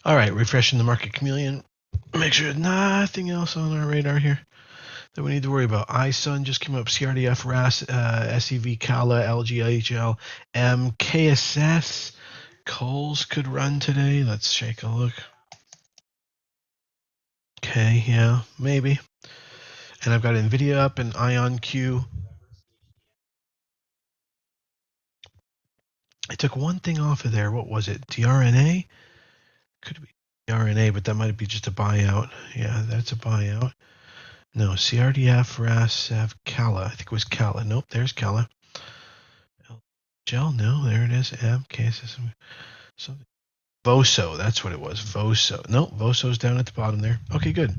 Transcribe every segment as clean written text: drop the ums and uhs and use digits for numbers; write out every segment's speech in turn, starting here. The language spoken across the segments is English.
All right, refreshing the market chameleon. Make sure nothing else on our radar here that we need to worry about. iSun just came up. CRDF, RAS, SEV, CALA, LGHL, KSS. Coles could run today. Let's take a look. Okay, yeah, maybe. And I've got NVDA up and IonQ. I took one thing off of there. What was it? DRNA? Could be DRNA, but that might be just a buyout. Yeah, that's a buyout. No, CRDF, RAS, CALA. I think it was CALA. Nope, there's CALA. Gel, no, there it is. KSS. Something. VOSO, that's what it was. VOSO. No, VOSO's down at the bottom there. Okay, good.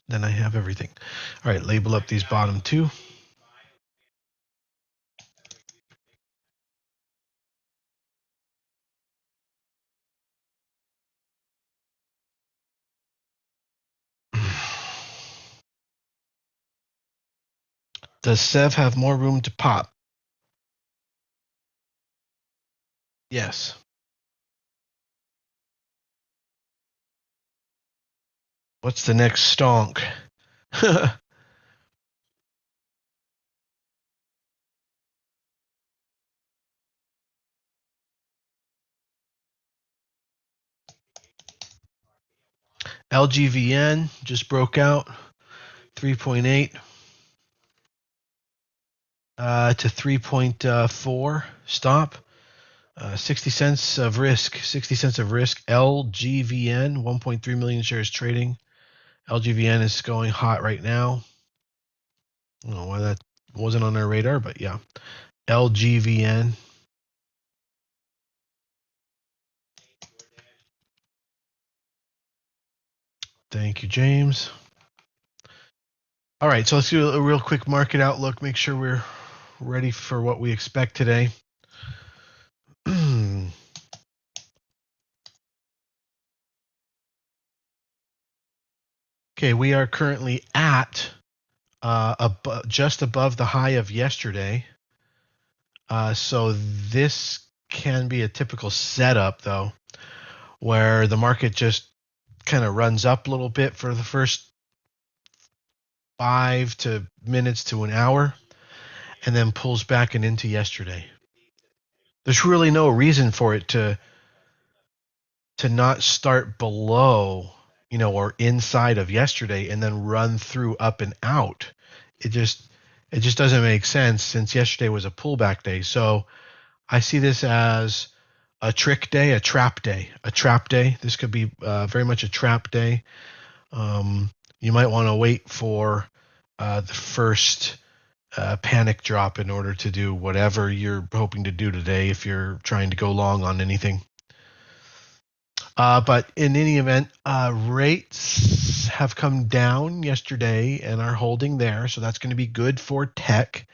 Then I have everything. All right, label up these bottom two. Does SEV have more room to pop? Yes. What's the next stonk? LGVN just broke out 3.8 to 3.4 stop. 60 cents of risk. 60 cents of risk. LGVN 1.3 million shares trading. LGVN is going hot right now. I don't know why that wasn't on our radar, but yeah. LGVN. Thank you, James. All right, so let's do a real quick market outlook. Make sure we're ready for what we expect today. Okay, we are currently at just above the high of yesterday. So this can be a typical setup, though, where the market just kind of runs up a little bit for the first 5 minutes to an hour, and then pulls back and into yesterday. There's really no reason for it to not start below, or inside of yesterday and then run through up and out. It just doesn't make sense since yesterday was a pullback day. So I see this as a trick day, a trap day. This could be very much a trap day. You might want to wait for the first panic drop in order to do whatever you're hoping to do today if you're trying to go long on anything. But in any event, rates have come down yesterday and are holding there. So that's going to be good for tech.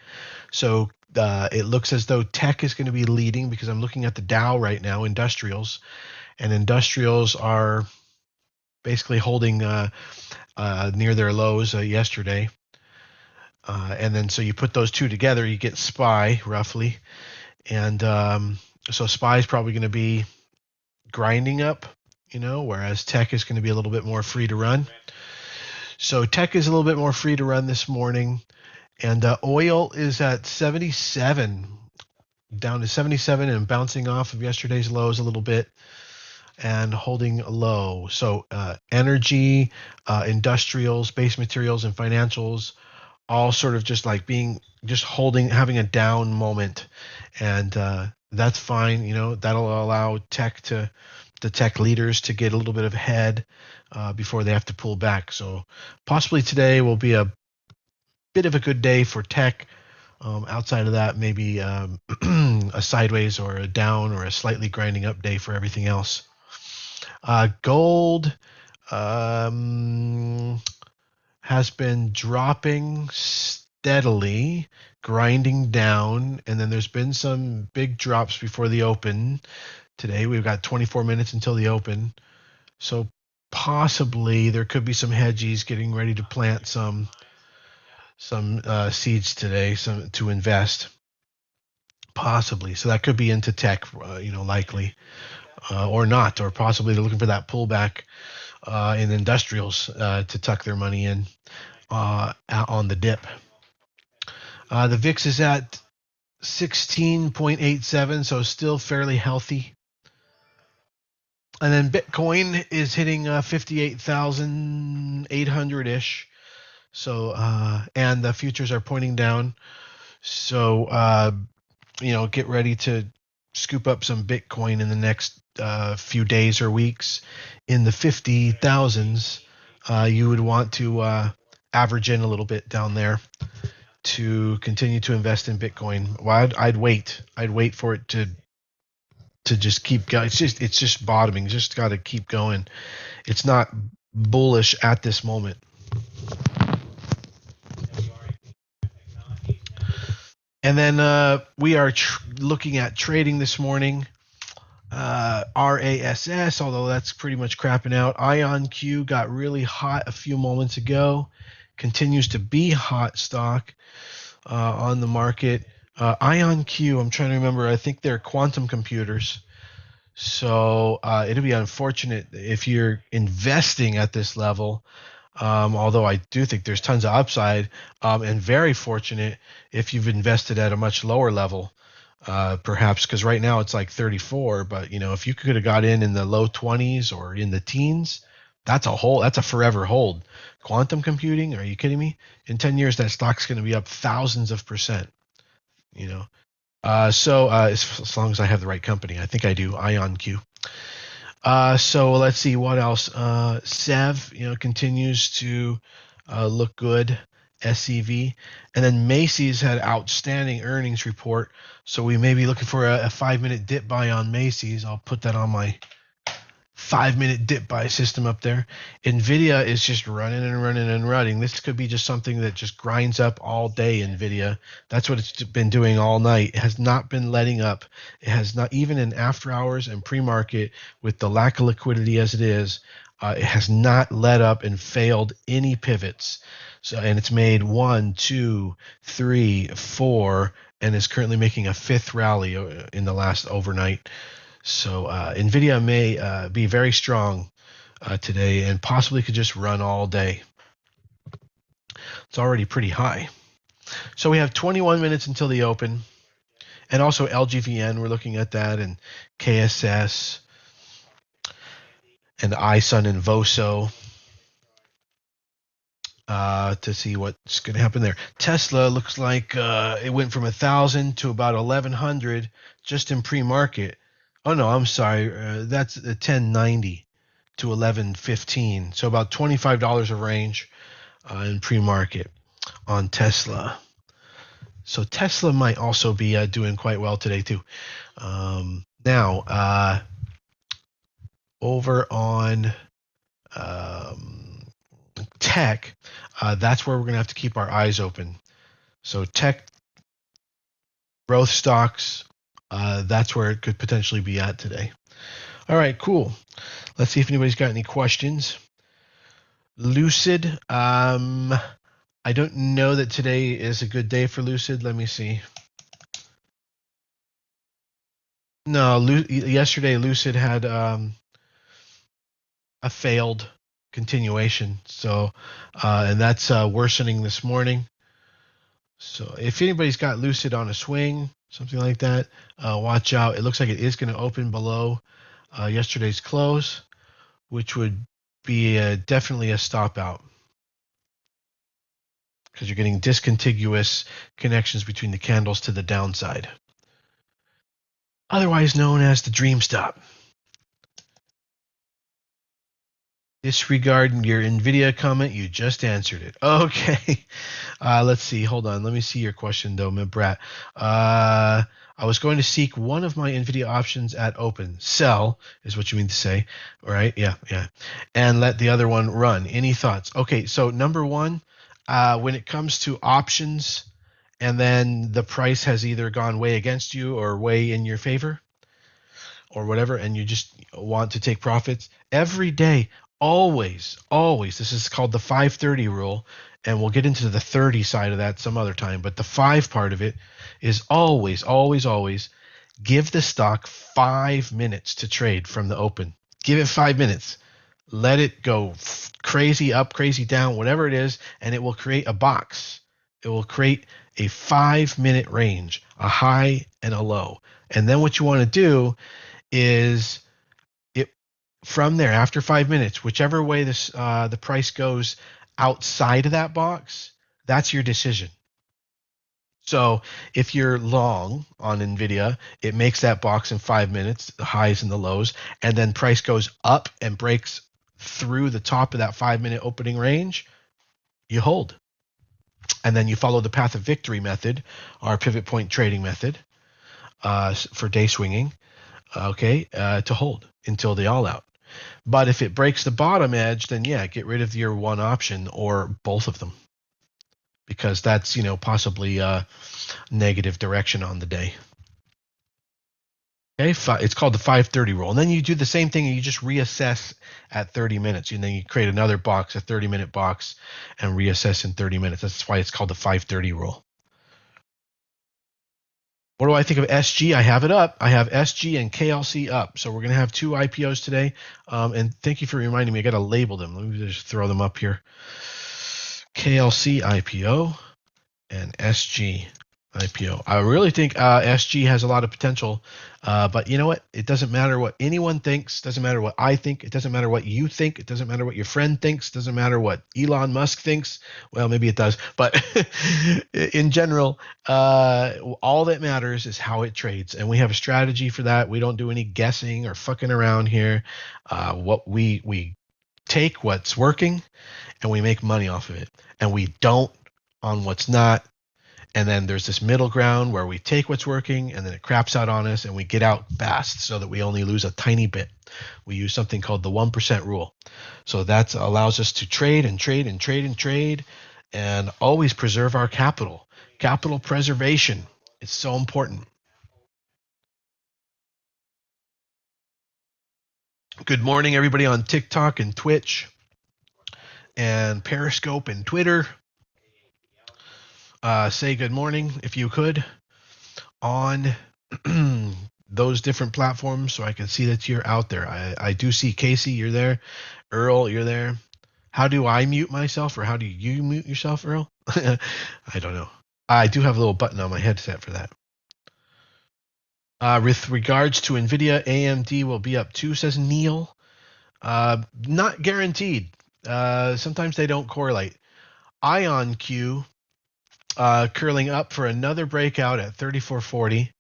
So it looks as though tech is going to be leading because I'm looking at the Dow right now, industrials. And industrials are basically holding near their lows yesterday. And then so you put those two together, you get SPY roughly. And so SPY is probably going to be grinding up, whereas tech is going to be a little bit more free to run. So tech is a little bit more free to run this morning. And oil is at 77, down to 77 and bouncing off of yesterday's lows a little bit and holding low. So energy, industrials, base materials, and financials all sort of just like having a down moment. And that's fine. That'll allow the tech leaders to get a little bit of ahead before they have to pull back. So possibly today will be a bit of a good day for tech. Outside of that, maybe a sideways or a down or a slightly grinding up day for everything else. Gold has been dropping steadily, grinding down, and then there's been some big drops before the open. Today we've got 24 minutes until the open, so possibly there could be some hedgies getting ready to plant some seeds today, some to invest. Possibly. So that could be into tech, likely, or not, or possibly they're looking for that pullback in industrials to tuck their money in on the dip. The VIX is at 16.87, so still fairly healthy. And then Bitcoin is hitting 58,800-ish. So, and the futures are pointing down. So, get ready to scoop up some Bitcoin in the next few days or weeks in the 50,000s. You would want to average in a little bit down there to continue to invest in Bitcoin. Well, I'd wait. I'd wait for it to just keep going. It's just bottoming. Just got to keep going. It's not bullish at this moment. And then we are looking at trading this morning. RASS, although that's pretty much crapping out. IonQ got really hot a few moments ago. Continues to be hot stock on the market. IonQ, I'm trying to remember. I think they're quantum computers. So it'll be unfortunate if you're investing at this level. Although I do think there's tons of upside, and very fortunate if you've invested at a much lower level, perhaps, because right now it's like 34. But if you could have got in the low 20s or in the teens, that's a forever hold. Quantum computing? Are you kidding me? In 10 years, that stock's going to be up thousands of percent. So as long as I have the right company, I think I do. IonQ. So let's see what else. SEV, continues to look good. SEV, and then Macy's had outstanding earnings report. So we may be looking for a 5-minute dip buy on Macy's. I'll put that on my 5-minute dip buy system up there. NVIDIA is just running and running and running. This could be just something that just grinds up all day. NVIDIA. That's what it's been doing all night. It has not been letting up. It has not, even in after hours and pre-market, with the lack of liquidity as it is, it has not let up and failed any pivots. So, and it's made 1, 2, 3, 4, and is currently making a 5th rally in the last overnight. So NVIDIA may be very strong today and possibly could just run all day. It's already pretty high. So we have 21 minutes until the open. And also LGVN, we're looking at that, and KSS, and ISUN and VOSO. To see what's going to happen there. Tesla looks like it went from 1,000 to about 1,100 just in pre-market. Oh no, I'm sorry. That's 1090 to 1115. So about $25 of range in pre-market on Tesla. So Tesla might also be doing quite well today too. Now, over on tech, that's where we're going to have to keep our eyes open. So tech, growth stocks, that's where it could potentially be at today. All right, cool. Let's see if anybody's got any questions. Lucid, I don't know that today is a good day for Lucid. Let me see. No, yesterday Lucid had a failed continuation. So, and that's worsening this morning. So if anybody's got Lucid on a swing, something like that, watch out. It looks like it is going to open below yesterday's close, which would be definitely a stop out, because you're getting discontiguous connections between the candles to the downside, otherwise known as the dream stop. Disregard your NVIDIA comment. You just answered it. Okay. Let's see. Hold on. Let me see your question, though, Brat. I was going to seek one of my NVIDIA options at open. Sell is what you mean to say, right? Yeah. And let the other one run. Any thoughts? Okay. So number one, when it comes to options, and then the price has either gone way against you or way in your favor or whatever, and you just want to take profits every day. Always, this is called the 530 rule. and we'll get into the 30 side of that some other time. But the 5 part of it is always, always, always give the stock 5 minutes to trade from the open. Give it 5 minutes. Let it go crazy up, crazy down, whatever it is, and it will create a box. It will create a 5-minute range, a high and a low. And then what you want to do is from there, after 5 minutes, whichever way the price goes outside of that box, that's your decision. So if you're long on NVIDIA, it makes that box in 5 minutes, the highs and the lows, and then price goes up and breaks through the top of that 5-minute opening range, you hold. And then you follow the path of victory method, our pivot point trading method for day swinging, to hold until the all out. But if it breaks the bottom edge, then yeah, get rid of your one option or both of them, because that's, possibly negative direction on the day. Okay, it's called the 5:30 rule. And then you do the same thing and you just reassess at 30 minutes. And then you create another box, a 30-minute box, and reassess in 30 minutes. That's why it's called the 5:30 rule. What do I think of SG? I have it up. I have SG and KLC up. So we're going to have 2 IPOs today. And thank you for reminding me. I got to label them. Let me just throw them up here. KLC IPO and SG IPO. I really think SG has a lot of potential, but you know what? It doesn't matter what anyone thinks. Doesn't matter what I think. It doesn't matter what you think. It doesn't matter what your friend thinks. Doesn't matter what Elon Musk thinks. Well, maybe it does, but in general, all that matters is how it trades, and we have a strategy for that. We don't do any guessing or fucking around here. What we take what's working, and we make money off of it, and we don't on what's not. And then there's this middle ground where we take what's working and then it craps out on us and we get out fast so that we only lose a tiny bit. We use something called the 1% rule. So that allows us to trade and trade and trade and trade and always preserve our capital. Capital preservation is so important. Good morning, everybody on TikTok and Twitch and Periscope and Twitter. Say good morning if you could on those different platforms so I can see that you're out there. I do see Casey, you're there. Earl, you're there. How do I mute myself, or how do you mute yourself, Earl? I don't know. I do have a little button on my headset for that. With regards to NVIDIA, AMD will be up too, says Neil. Not guaranteed. Sometimes they don't correlate. IonQ curling up for another breakout at 3440.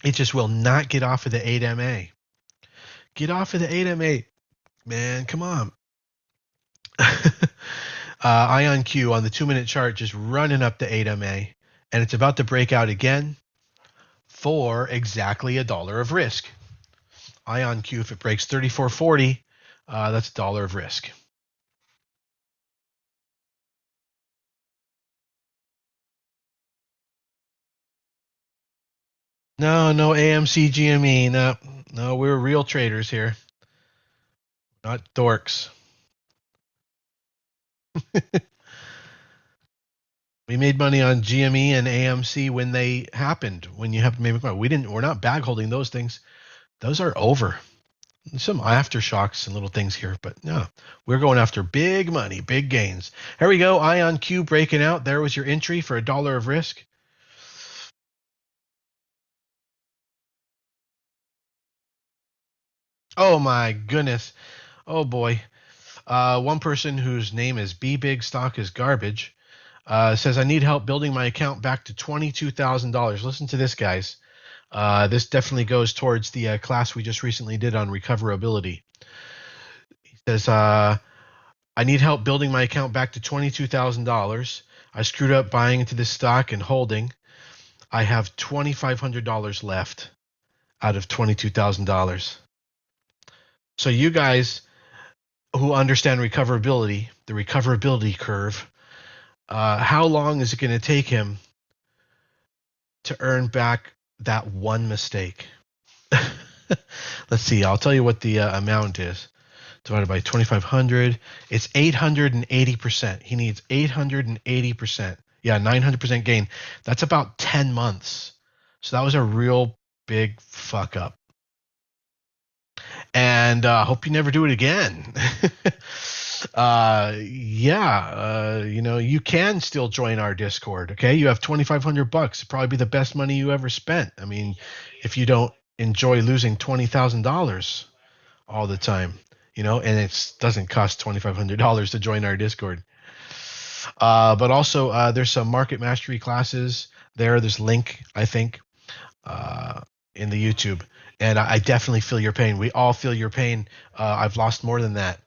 It just will not get off of the 8MA. Get off of the 8MA, man. Come on. IonQ on the 2-minute chart just running up the 8MA, and it's about to break out again for exactly $1 of risk. IonQ, if it breaks 3440, that's $1 of risk. No AMC GME. No, we're real traders here, not dorks. We made money on GME and AMC when they happened. When you have to make money, we're not bag holding those things. Those are over. Some aftershocks and little things here, but no, we're going after big money, big gains. Here we go. IonQ breaking out. There was your entry for $1 of risk. Oh my goodness. Oh boy. One person whose name is B Big Stock is Garbage says, I need help building my account back to $22,000. Listen to this, guys. This definitely goes towards the class we just recently did on recoverability. He says, I need help building my account back to $22,000. I screwed up buying into this stock and holding. I have $2,500 left out of $22,000. So you guys who understand recoverability, the recoverability curve, how long is it going to take him to earn back that one mistake? Let's see. I'll tell you what the amount is. divided by 2,500. It's 880%. He needs 880%. Yeah, 900% gain. That's about 10 months. So that was a real big fuck up. And hope you never do it again. You can still join our Discord. Okay, you have $2,500. Probably be the best money you ever spent. I mean, if you don't enjoy losing $20,000 all the time, and it doesn't cost $2,500 to join our Discord. But also, there's some market mastery classes there. There's a link, I think, in the YouTube. And I definitely feel your pain. We all feel your pain. I've lost more than that.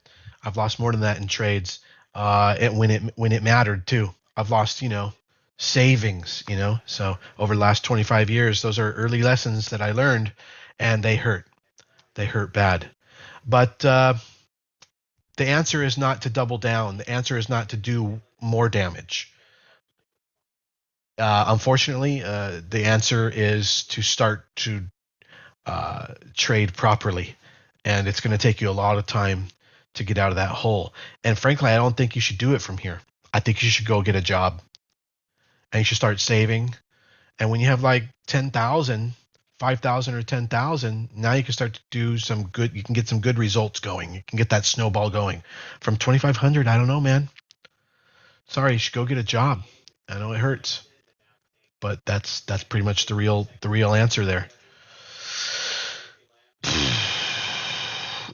I've lost more than that in trades. When it mattered too. I've lost, savings, So over the last 25 years, those are early lessons that I learned, and they hurt. They hurt bad. But the answer is not to double down. The answer is not to do more damage. Unfortunately, the answer is to start to trade properly, and it's going to take you a lot of time to get out of that hole. And frankly, I don't think you should do it from here. I think you should go get a job, and you should start saving. And when you have like 10,000, 5,000 or 10,000, now you can start to do some good. You can get some good results going. You can get that snowball going. From 2,500, I don't know, man. Sorry, you should go get a job. I know it hurts, but that's pretty much the real answer there.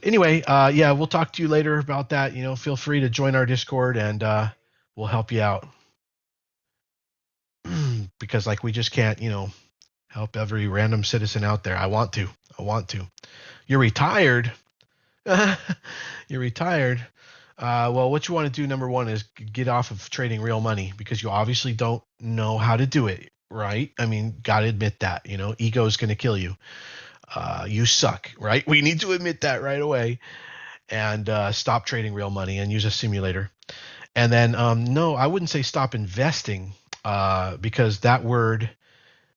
Anyway, we'll talk to you later about that. Feel free to join our Discord, and we'll help you out. Because we just can't, help every random citizen out there. I want to. You're retired. You're retired. Well, what you want to do, number one, is get off of trading real money, because you obviously don't know how to do it, right? I mean, gotta admit that. Ego is going to kill you. You suck, right? We need to admit that right away, and stop trading real money and use a simulator. And then, no, I wouldn't say stop investing, because that word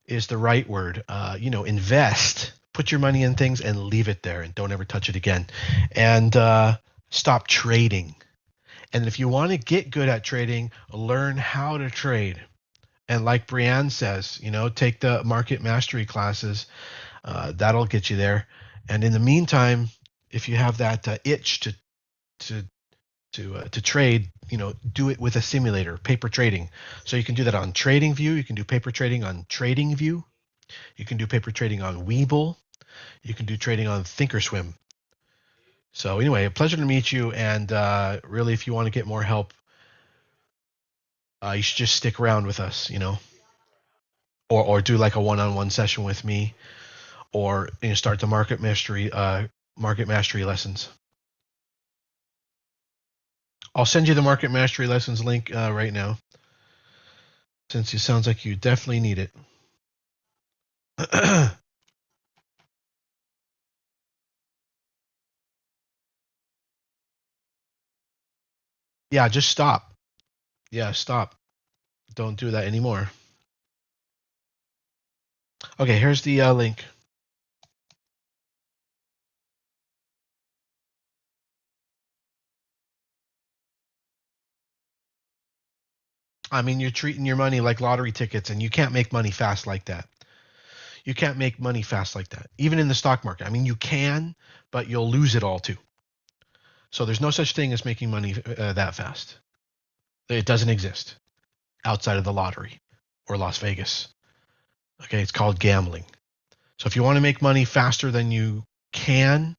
is the right word. Invest, put your money in things and leave it there and don't ever touch it again. And stop trading. And if you want to get good at trading, learn how to trade. And like Brianne says, take the market mastery classes. That'll get you there. And in the meantime, if you have that itch to trade, do it with a simulator, paper trading. So you can do that on TradingView. You can do paper trading on TradingView. You can do paper trading on Webull. You can do trading on Thinkorswim. So anyway, a pleasure to meet you. And really, if you want to get more help, you should just stick around with us, or do like a one-on-one session with me, or start the market mastery lessons. I'll send you the market mastery lessons link right now, since it sounds like you definitely need it. Yeah, just stop. Yeah, stop. Don't do that anymore. Okay, here's the link. I mean, you're treating your money like lottery tickets, and you can't make money fast like that. You can't make money fast like that, even in the stock market. I mean, you can, but you'll lose it all too. So there's no such thing as making money that fast. It doesn't exist outside of the lottery or Las Vegas. Okay, it's called gambling. So if you want to make money faster than you can,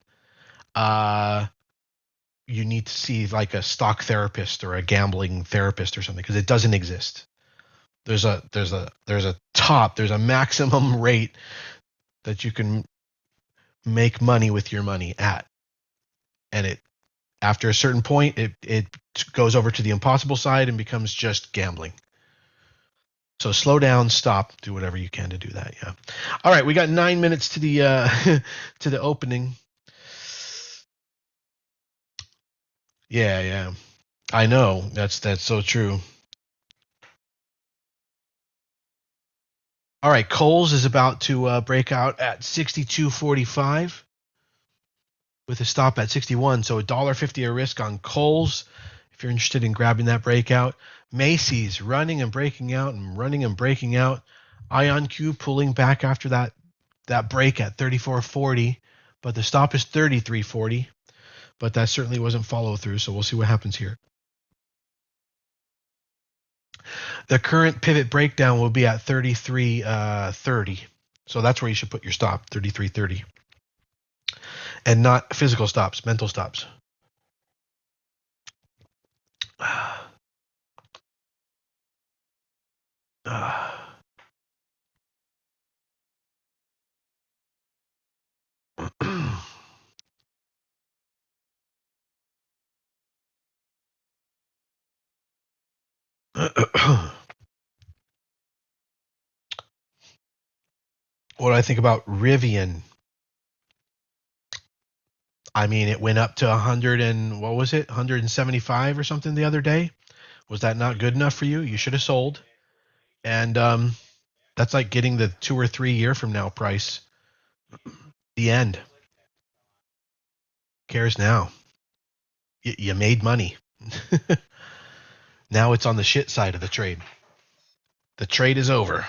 you need to see like a stock therapist or a gambling therapist or something, because it doesn't exist. There's a maximum rate that you can make money with your money at, and after a certain point it goes over to the impossible side and becomes just gambling. So slow down, stop, do whatever you can to do that. Yeah. All right, we got 9 minutes to the to the opening. Yeah. I know. That's so true. All right, Coles is about to break out at 62.45. with a stop at 61. So $1.50 a risk on Kohl's if you're interested in grabbing that breakout. Macy's running and breaking out and running and breaking out. IonQ pulling back after that break at 34.40, but the stop is 33.40. But that certainly wasn't follow through, so we'll see what happens here. The current pivot breakdown will be at 33.30. So that's where you should put your stop, 33.30. And not physical stops, mental stops. What do I think about Rivian? I mean, it went up to 100 and what was it? 175 or something the other day. Was that not good enough for you? You should have sold. And that's like getting the 2 or 3 year from now price. The end. Cares now. You made money. Now it's on the shit side of the trade. The trade is over.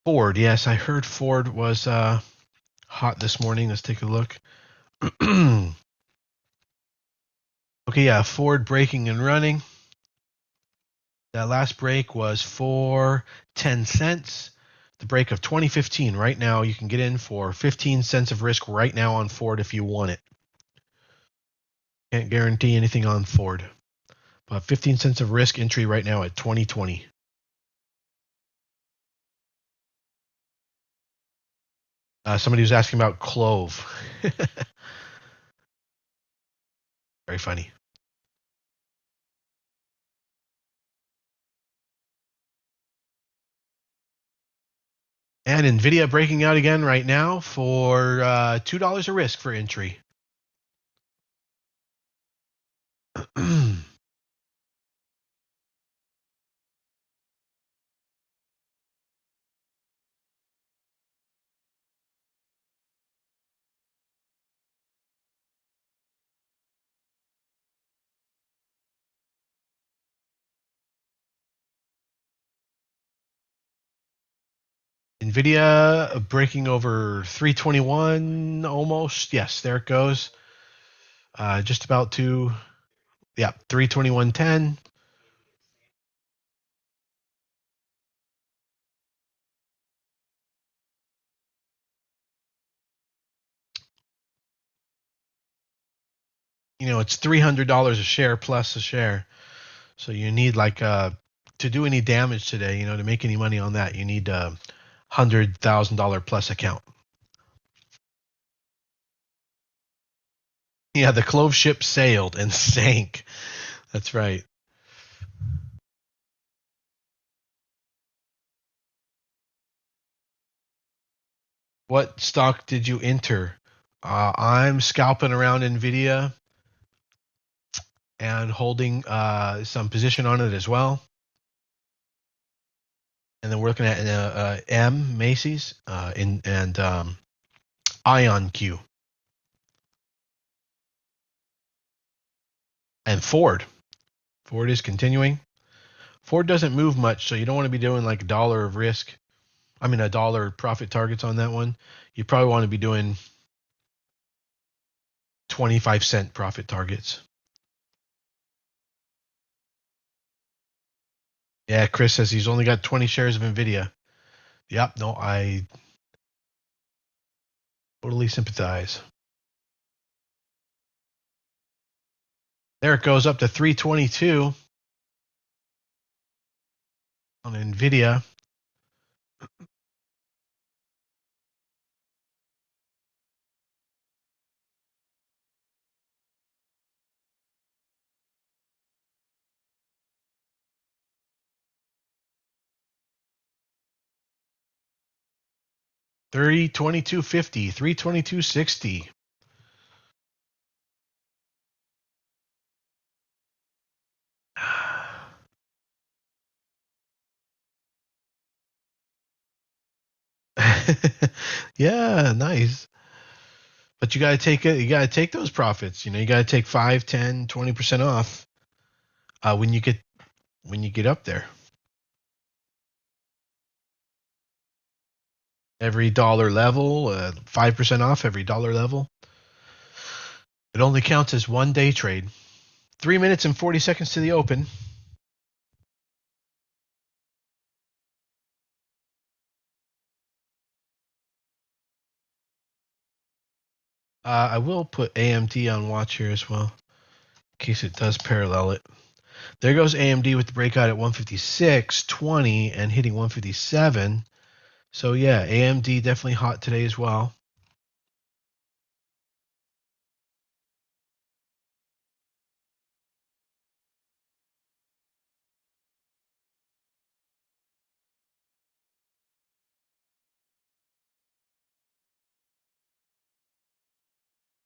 Ford, yes, I heard Ford was hot this morning. Let's take a look. Okay, yeah, Ford breaking and running. That last break was for 10 cents. The break of 2015. Right now, you can get in for 15 cents of risk right now on Ford if you want it. Can't guarantee anything on Ford. But 15 cents of risk entry right now at 2020. Somebody was asking about Clove. Very funny. And NVIDIA breaking out again right now for $2 a risk for entry. NVIDIA breaking over 321 almost. Yes, there it goes. Just about to, yeah, 321.10. You know, it's $300 a share plus a share. So you need like to do any damage today, you know, to make any money on that, you need a $100,000 plus account. Yeah, the Clove ship sailed and sank. That's right. What stock did you enter? I'm scalping around NVIDIA and holding some position on it as well. And then we're looking at Macy's, and IonQ. And Ford. Ford is continuing. Ford doesn't move much, so you don't want to be doing like $1 of risk. I mean, $1 profit targets on that one. You probably want to be doing 25-cent profit targets. Yeah, Chris says he's only got 20 shares of NVIDIA. Yep, no, I totally sympathize. There it goes up to 322 on NVIDIA. $322.50, $322.60. Yeah, nice. But you gotta take it. You gotta take those profits. You gotta take 5, 10, 20% off when you get up there. Every dollar level, 5% off every dollar level. It only counts as one day trade. 3 minutes and 40 seconds to the open. I will put AMD on watch here as well, in case it does parallel it. There goes AMD with the breakout at 156.20 and hitting 157. So yeah, AMD definitely hot today as well.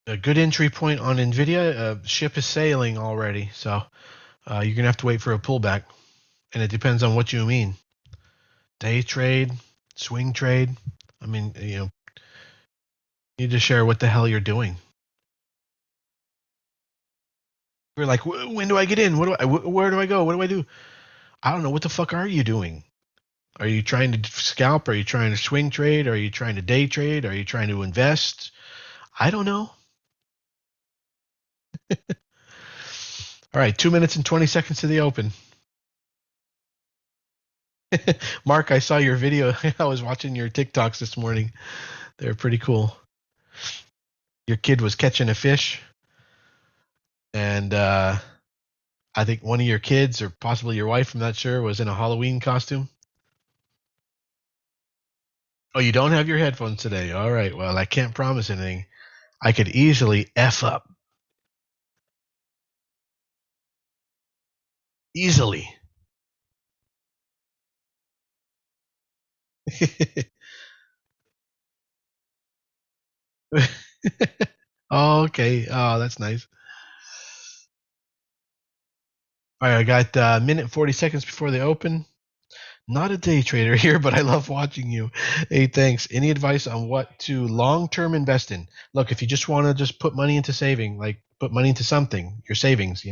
A good entry point on NVIDIA. Ship is sailing already, so you're gonna have to wait for a pullback, and it depends on what you mean. Day trade, swing trade. I mean, you need to share what the hell you're doing. You're like, when do I get in? Where do I go? What do I do? I don't know. What the fuck are you doing? Are you trying to scalp? Are you trying to swing trade? Are you trying to day trade? Are you trying to invest? I don't know. All right, 2 minutes and 20 seconds to the open. Mark, I saw your video. I was watching your TikToks this morning. They're pretty cool. Your kid was catching a fish, and I think one of your kids, or possibly your wife, I'm not sure, was in a Halloween costume. Oh, you don't have your headphones today. All right. Well, I can't promise anything. I could easily F up. Easily. Oh, okay. Oh, that's nice. All right, I got a minute 40 seconds before the open. Not a day trader here, but I love watching you. Hey, thanks. Any advice on what to long-term invest in? Look, if you just want to just put money into saving, like put money into something, your savings,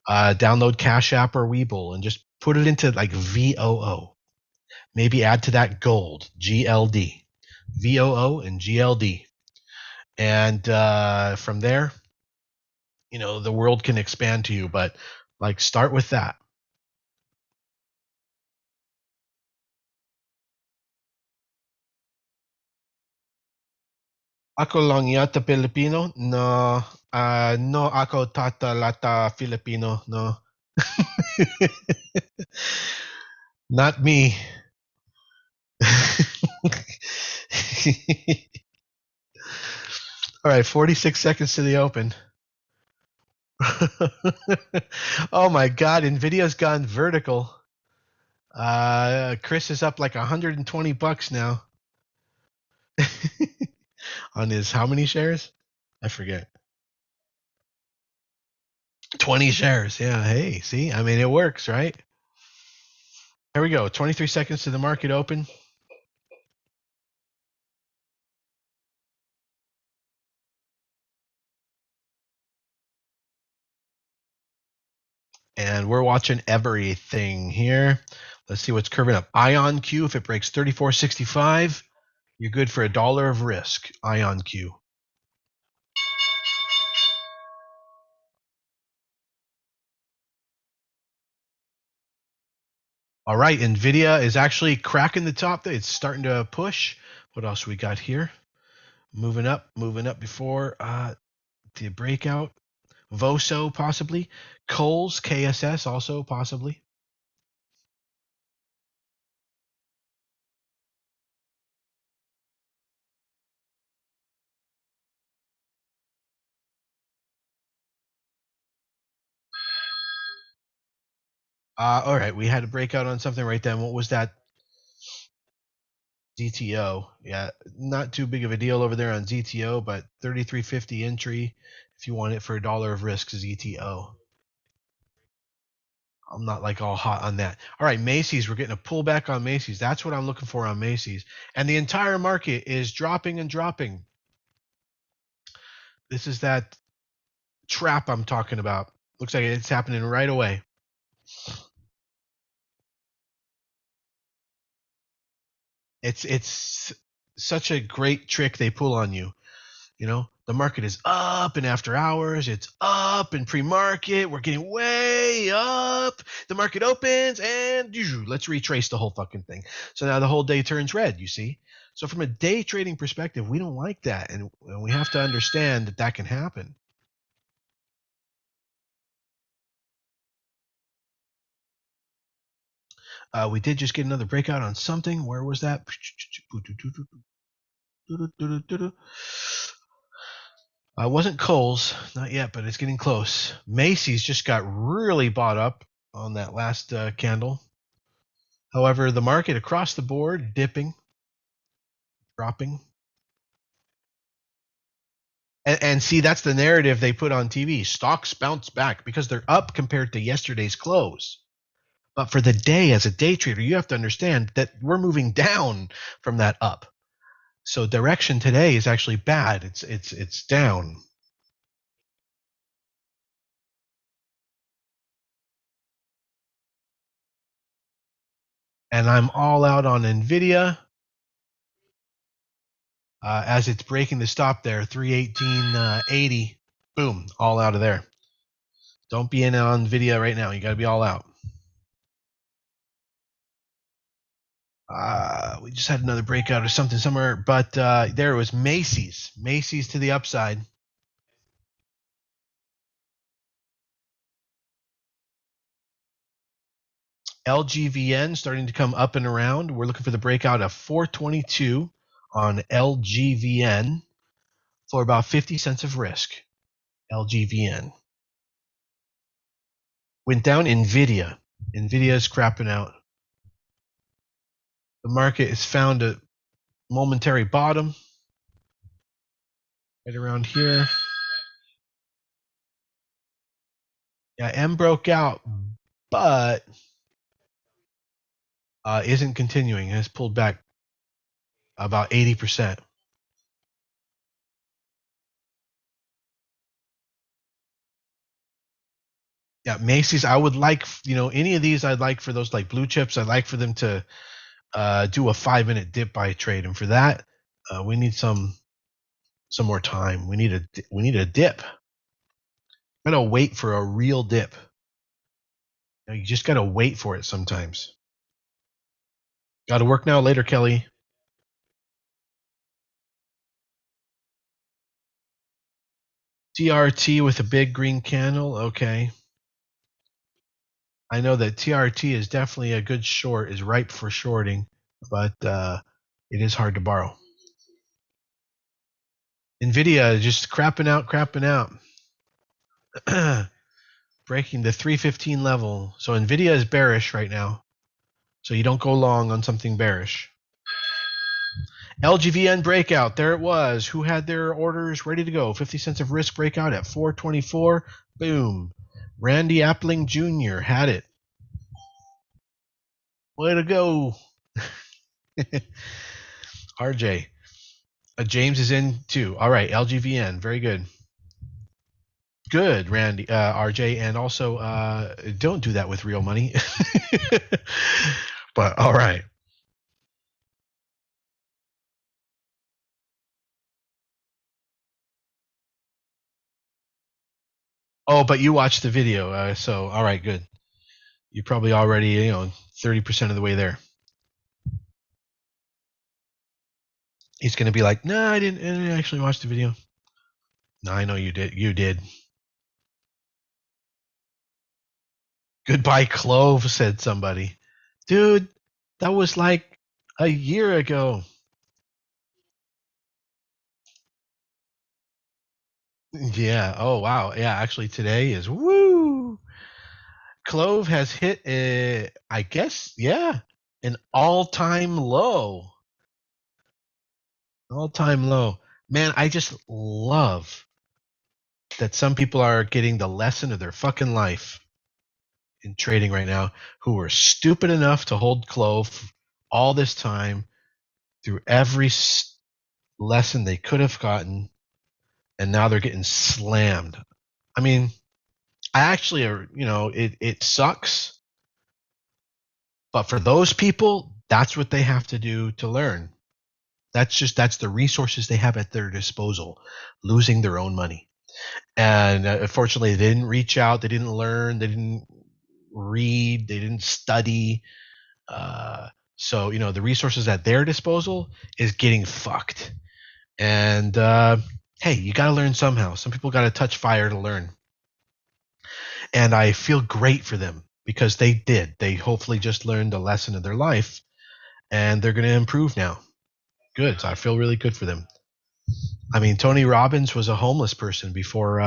download Cash App or Webull and just put it into like VOO. Maybe add to that gold, GLD, VOO and GLD. And from there, the world can expand to you, but like start with that. Ako lang yata Filipino? No, no ako tata lata Filipino, no. Not me. All right, 46 seconds to the open. Oh my God, Nvidia's gone vertical. Chris is up like $120 now on his how many shares? I forget. 20 shares. Yeah. Hey, see, I mean, it works, right? Here we go. 23 seconds to the market open. And we're watching everything here. Let's see what's curving up. Ion Q, if it breaks 34.65, you're good for $1 of risk. Ion Q. All right, NVIDIA is actually cracking the top. It's starting to push. What else we got here? Moving up before the breakout. Voso possibly. Coles, KSS also possibly. All right, we had a breakout on something right then. What was that? ZTO. Yeah, not too big of a deal over there on ZTO, but 33.50 entry if you want it for $1 of risk, ZTO. I'm not like all hot on that. All right, Macy's, we're getting a pullback on Macy's. That's what I'm looking for on Macy's. And the entire market is dropping and dropping. This is that trap I'm talking about. Looks like it's happening right away. It's such a great trick they pull on you. You know, the market is up and after hours, it's up in pre-market. We're getting way up. The market opens and let's retrace the whole fucking thing. So now the whole day turns red, you see? So from a day trading perspective, we don't like that. And we have to understand that that can happen. We did just get another breakout on something. Where was that? Wasn't Kohl's, not yet, but it's getting close. Macy's just got really bought up on that last candle. However, the market across the board dipping, dropping. And see, that's the narrative they put on TV. Stocks bounce back because they're up compared to yesterday's close. But for the day, as a day trader, you have to understand that we're moving down from that up. So direction today is actually bad. It's down. And I'm all out on NVIDIA as it's breaking the stop there, 318.80. Boom, all out of there. Don't be in on NVIDIA right now. You got to be all out. We just had another breakout or something somewhere, but there it was Macy's. Macy's to the upside. LGVN starting to come up and around. We're looking for the breakout of 422 on LGVN for about 50 cents of risk. LGVN. Went down NVIDIA. NVIDIA is crapping out. The market has found a momentary bottom right around here. Yeah, M broke out, but isn't continuing. It has pulled back about 80%. Yeah, Macy's. I would like, any of these. I'd like for those like blue chips. I'd like for them to do a 5-minute dip buy trade, and for that, we need some more time. We need a dip. Gotta wait for a real dip. You just gotta wait for it sometimes. Gotta work now, later, Kelly. TRT with a big green candle. Okay. I know that TRT is definitely a good short, is ripe for shorting, but it is hard to borrow. NVIDIA just crapping out. Breaking the 315 level. So NVIDIA is bearish right now. So you don't go long on something bearish. LGVN breakout. There it was. Who had their orders ready to go? 50 cents of risk breakout at 424. Boom. Randy Appling Jr. had it. Way to go. RJ. James is in too. All right. LGVN. Very good. Good, Randy, RJ. And also, don't do that with real money. But all right. Oh, but you watched the video, so all right, good. You're probably already, 30% of the way there. He's going to be like, no, I didn't actually watch the video. No, I know you did. You did. Goodbye, Clove, said somebody. Dude, that was like a year ago. Yeah. Oh, wow. Yeah, actually, today is woo. Clove has hit, I guess, yeah, an all-time low. All-time low. Man, I just love that some people are getting the lesson of their fucking life. in trading right now who were stupid enough to hold clove all this time through every lesson they could have gotten, and now they're getting slammed. I mean, I actually, it sucks, but for those people, that's what they have to do to learn. That's the resources they have at their disposal, losing their own money. And unfortunately, they didn't reach out, they didn't learn, they didn't read, they didn't study. So the resources at their disposal is getting fucked. And hey, you got to learn somehow. Some people got to touch fire to learn. And I feel great for them because they did. They hopefully just learned a lesson of their life, and they're going to improve now. Good. So I feel really good for them. I mean, Tony Robbins was a homeless person before,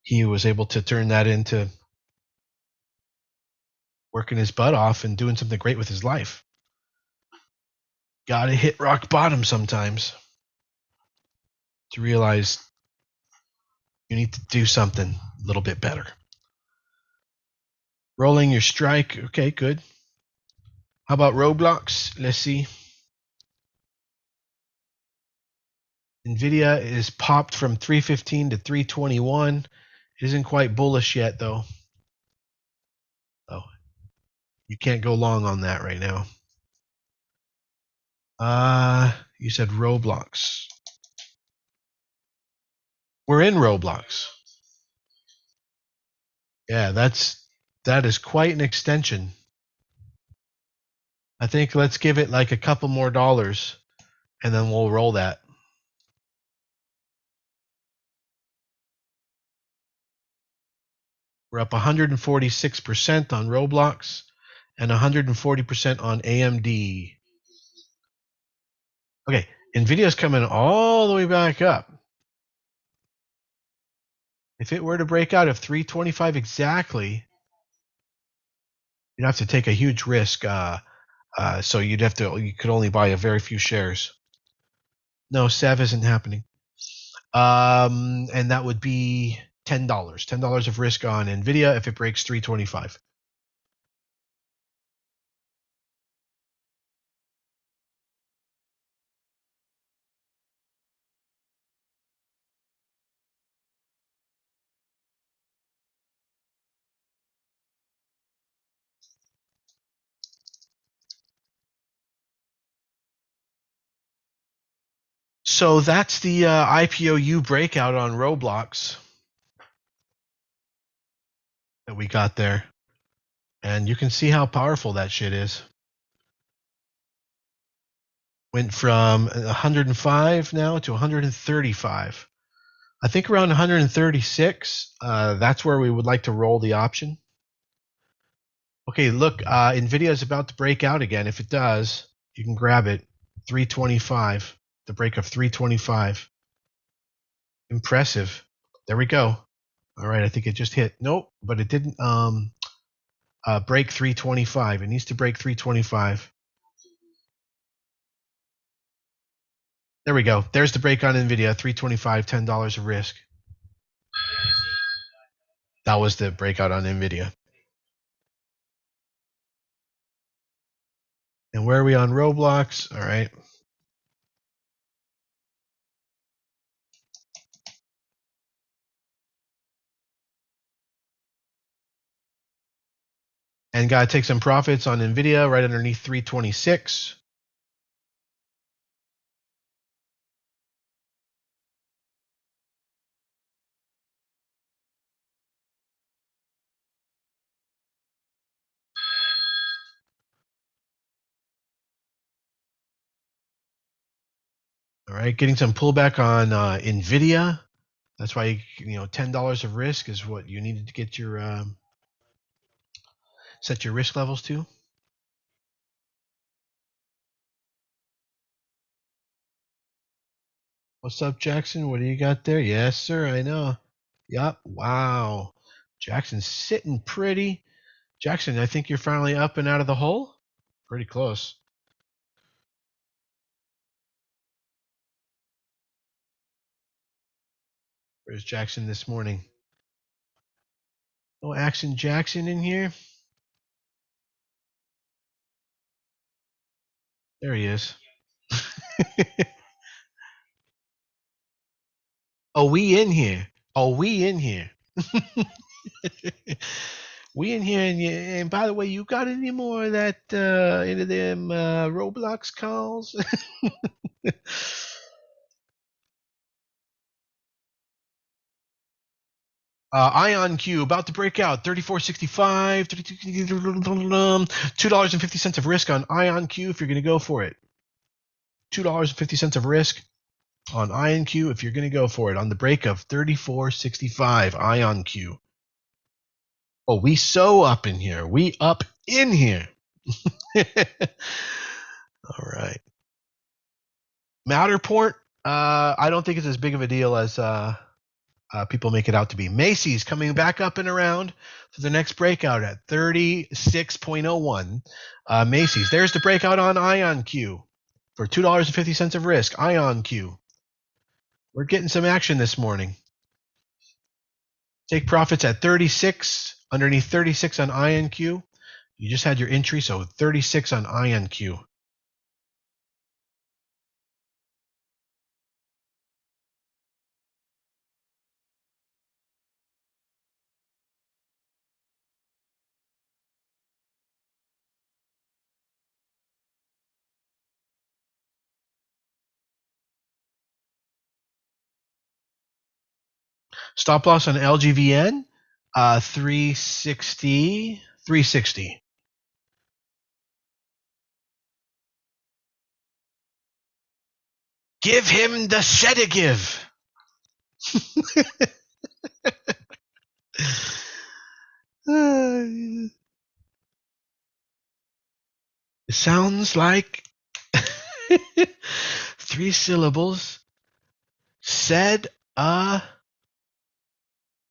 he was able to turn that into working his butt off and doing something great with his life. Got to hit rock bottom sometimes to realize you need to do something a little bit better. Rolling your strike. Okay, good. How about Roblox? Let's see. NVIDIA is popped from 315 to 321. It isn't quite bullish yet, though. Oh, you can't go long on that right now. You said Roblox. We're in Roblox. Yeah, that is quite an extension. I think let's give it like a couple more dollars, and then we'll roll that. We're up 146% on Roblox and 140% on AMD. Okay, NVIDIA's coming all the way back up. If it were to break out of 325 exactly, you'd have to take a huge risk. So you could only buy a very few shares. No, SEV isn't happening. And that would be $10. $10 of risk on NVIDIA if it breaks 325. So that's the IPOU breakout on Roblox that we got there. And you can see how powerful that shit is. Went from 105 now to 135. I think around 136, that's where we would like to roll the option. Okay, look, NVIDIA is about to break out again. If it does, you can grab it. 325, the break of 325. Impressive. There we go. All right, I think it just hit. Nope, but it didn't break 325. It needs to break 325. There we go. There's the break on NVIDIA, 325, $10 of risk. That was the breakout on NVIDIA. And where are we on Roblox? All right. And got to take some profits on NVIDIA right underneath 326. All right, getting some pullback on NVIDIA. That's why $10 of risk is what you needed to get your set your risk levels to. What's up, Jackson? What do you got there? Yes, sir. I know. Yup. Wow. Jackson's sitting pretty. Jackson, I think you're finally up and out of the hole. Pretty close. Where's Jackson this morning? No Action Jackson in here. There he is. Oh, we in here. Oh, we in here. We in here, and by the way, you got any more of that any of them Roblox calls? Ion Q about to break out. 34.65, $2.50 of risk on Ion Q if you're going to go for it. $2.50 of risk on Ion Q if you're going to go for it on the break of 34.65 Ion Q. Oh, we so up in here. We up in here. All right. Matterport, I don't think it's as big of a deal as people make it out to be. Macy's coming back up and around for the next breakout at 36.01. Macy's, there's the breakout on Ion Q for $2.50 of risk. Ion Q. We're getting some action this morning. Take profits at 36, underneath 36 on Ion Q. You just had your entry, so 36 on Ion Q. Stop loss on LGVN, 360, 360. Give him the sedative. It sounds like 3 syllables. Said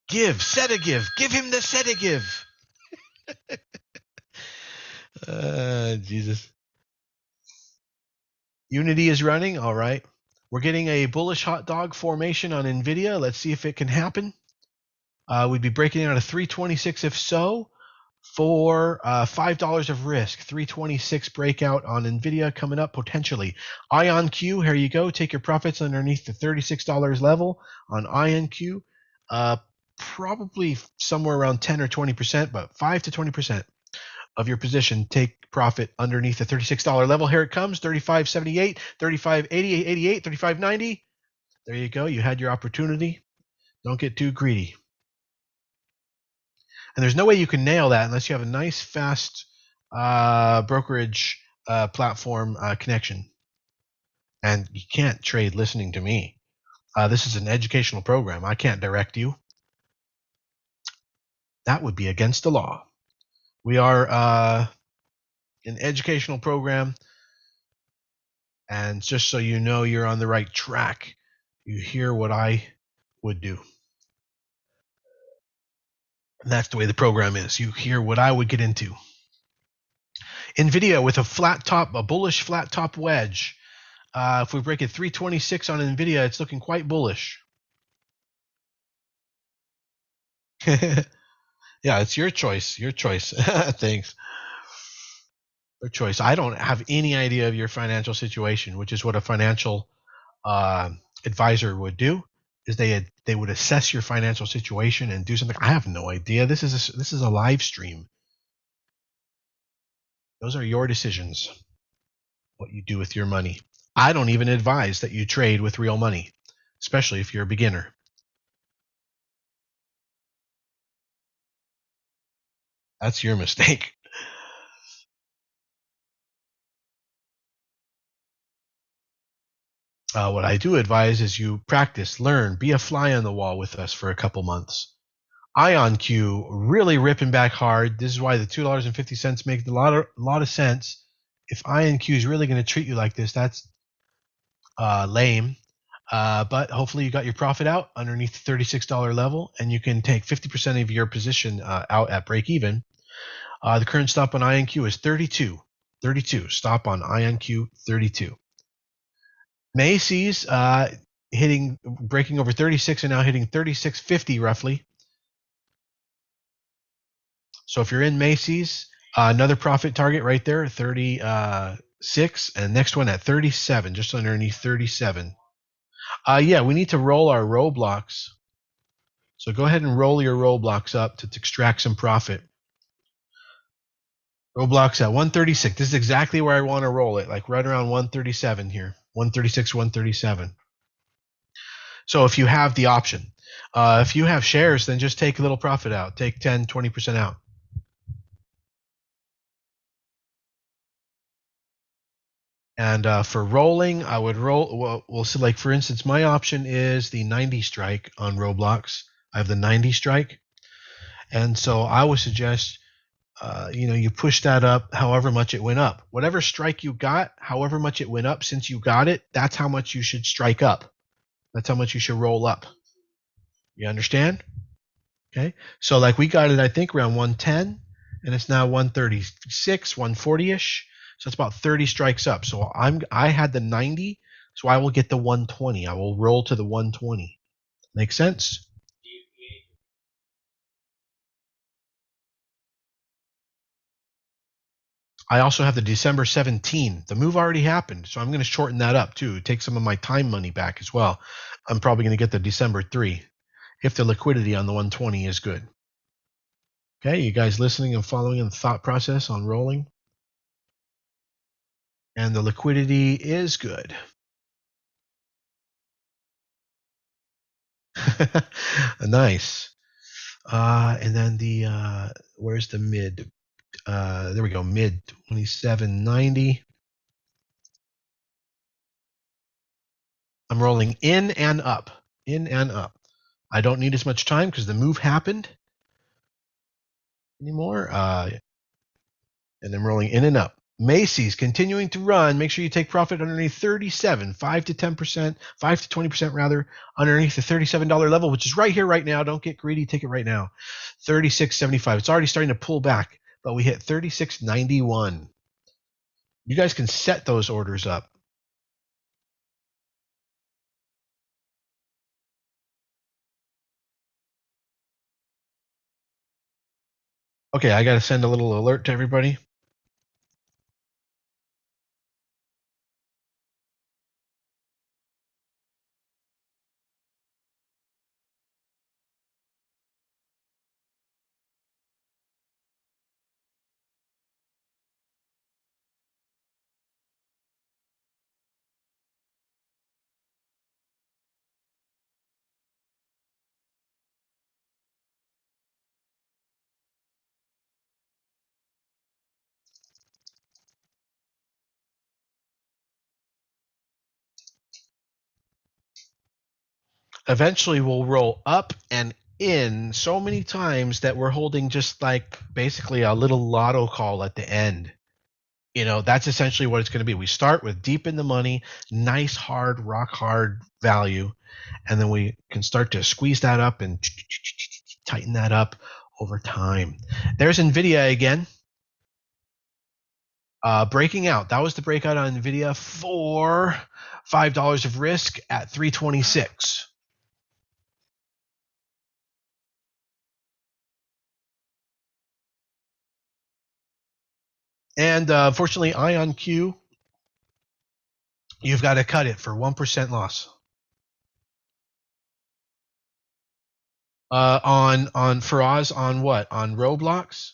give. Sedative. Give him the sedative. Jesus. Unity is running. All right. We're getting a bullish hot dog formation on NVIDIA. Let's see if it can happen. We'd be breaking out of 326 if so, for $5 of risk. 326 breakout on NVIDIA coming up potentially. Ion Q, here you go. Take your profits underneath the $36 level on Ion Q. Probably somewhere around 10 or 20%, but 5 to 20% of your position. Take profit underneath the $36 level. Here it comes. 35.78, 35.80, 88, 35.90. There you go. You had your opportunity. Don't get too greedy. And there's no way you can nail that unless you have a nice, fast brokerage platform connection. And you can't trade listening to me. This is an educational program. I can't direct you. That would be against the law. We are an educational program. And just so you know you're on the right track, you hear what I would do. And that's the way the program is. You hear what I would get into. NVIDIA with a flat top, a bullish flat top wedge. If we break at 326 on NVIDIA, it's looking quite bullish. Yeah, it's your choice. Your choice. Thanks. Your choice. I don't have any idea of your financial situation, which is what a financial advisor would do. Is they would assess your financial situation and do something. I have no idea. This is a live stream. Those are your decisions. What you do with your money. I don't even advise that you trade with real money, especially if you're a beginner. That's your mistake. What I do advise is you practice, learn, be a fly on the wall with us for a couple months. Ion Q really ripping back hard. This is why the $2.50 makes a lot of sense. If Ion Q is really going to treat you like this, that's lame. But hopefully you got your profit out underneath the $36 level, and you can take 50% of your position out at break even. The current stop on Ion Q is 32. 32. Stop on Ion Q 32. Macy's breaking over 36 and now hitting 36.50 roughly. So if you're in Macy's, another profit target right there, 36, and next one at 37, just underneath 37. Yeah, we need to roll our Roblox. So go ahead and roll your Roblox up to extract some profit. Roblox at 136. This is exactly where I want to roll it, like right around 137 here. 136, 137. So if you have the option, if you have shares, then just take a little profit out. Take 10, 20% out. And for rolling, I would roll. Well, we'll see. Like for instance, my option is the 90 strike on Roblox. I have the 90 strike, and so I would suggest, you push that up however much it went up. Whatever strike you got, however much it went up since you got it, that's how much you should strike up. That's how much you should roll up. You understand? Okay. So like we got it, I think around 110, and it's now 136, 140ish. So it's about 30 strikes up. So I had the 90, so I will get the 120. I will roll to the 120. Make sense? I also have the December 17. The move already happened, so I'm going to shorten that up too. Take some of my time money back as well. I'm probably going to get the December 3 if the liquidity on the 120 is good. Okay, you guys listening and following the thought process on rolling? And the liquidity is good. Nice. And then where's the mid? There we go, mid 2790. I'm rolling in and up, in and up. I don't need as much time because the move happened anymore. And I'm rolling in and up. Macy's continuing to run. Make sure you take profit underneath 37, 5 to 10%, 5 to 20% rather, underneath the $37 level, which is right here right now. Don't get greedy. Take it right now. 36.75. It's already starting to pull back, but we hit 36.91. You guys can set those orders up. Okay, I got to send a little alert to everybody. Eventually, we'll roll up and in so many times that we're holding just like basically a little lotto call at the end. That's essentially what it's going to be. We start with deep in the money, nice, hard, rock hard value, and then we can start to squeeze that up and tighten that up over time. There's NVDA again. Breaking out. That was the breakout on NVIDIA for $5 of risk at 326. And unfortunately, IonQ, you've got to cut it for 1% loss. On Faraz on what? On Roblox?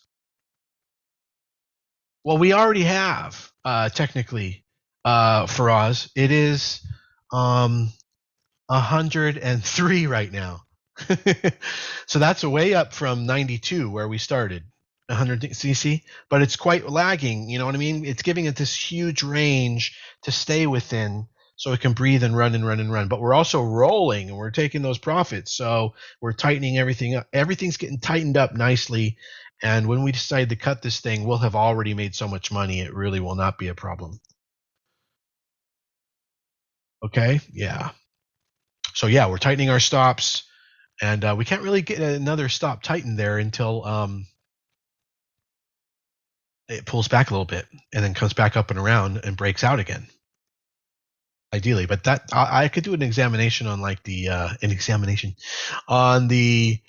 Well, we already have technically Faraz. It is 103 right now. So that's way up from 92 where we started. 100 cc, but it's quite lagging. You know what I mean? It's giving it this huge range to stay within so it can breathe and run and run and run. But we're also rolling and we're taking those profits. So we're tightening everything up. Everything's getting tightened up nicely. And when we decide to cut this thing, we'll have already made so much money, it really will not be a problem. Okay? Yeah. So yeah, we're tightening our stops, and we can't really get another stop tightened there until it pulls back a little bit and then comes back up and around and breaks out again. Ideally, but that I could do an examination on like the an examination on the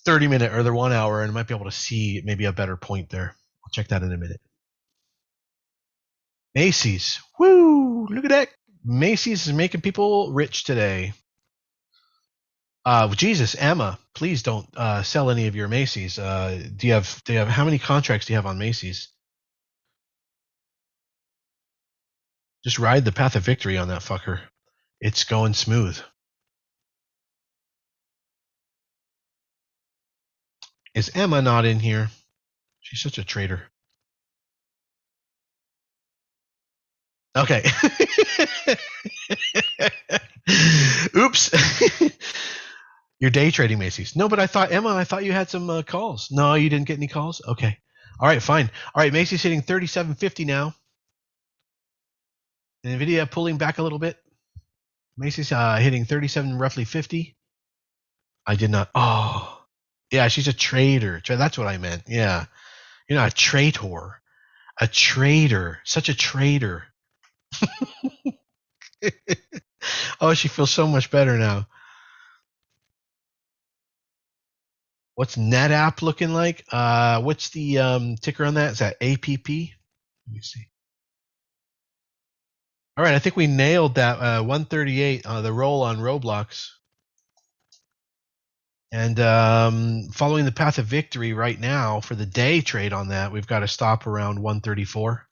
30-minute or the 1 hour, and I might be able to see maybe a better point there. I'll check that in a minute. Macy's. Woo! Look at that. Macy's is making people rich today. Jesus, Emma, please don't sell any of your Macy's. Do you have how many contracts do you have on Macy's? Just ride the path of victory on that fucker. It's going smooth. Is Emma not in here? She's such a traitor. Okay. Oops. You're day trading Macy's. No, but I thought you had some calls. No, you didn't get any calls? Okay. All right, fine. All right, Macy's hitting 37.50 now. NVIDIA pulling back a little bit. Macy's hitting 37, roughly 50. I did not. Oh. Yeah, she's a traitor. That's what I meant. Yeah. You're not a traitor. A traitor. Such a traitor. Oh, she feels so much better now. What's NetApp looking like? What's the ticker on that? Is that APP? Let me see. All right, I think we nailed that 138, the roll on Roblox. And following the path of victory right now for the day trade on that, we've got to stop around 134.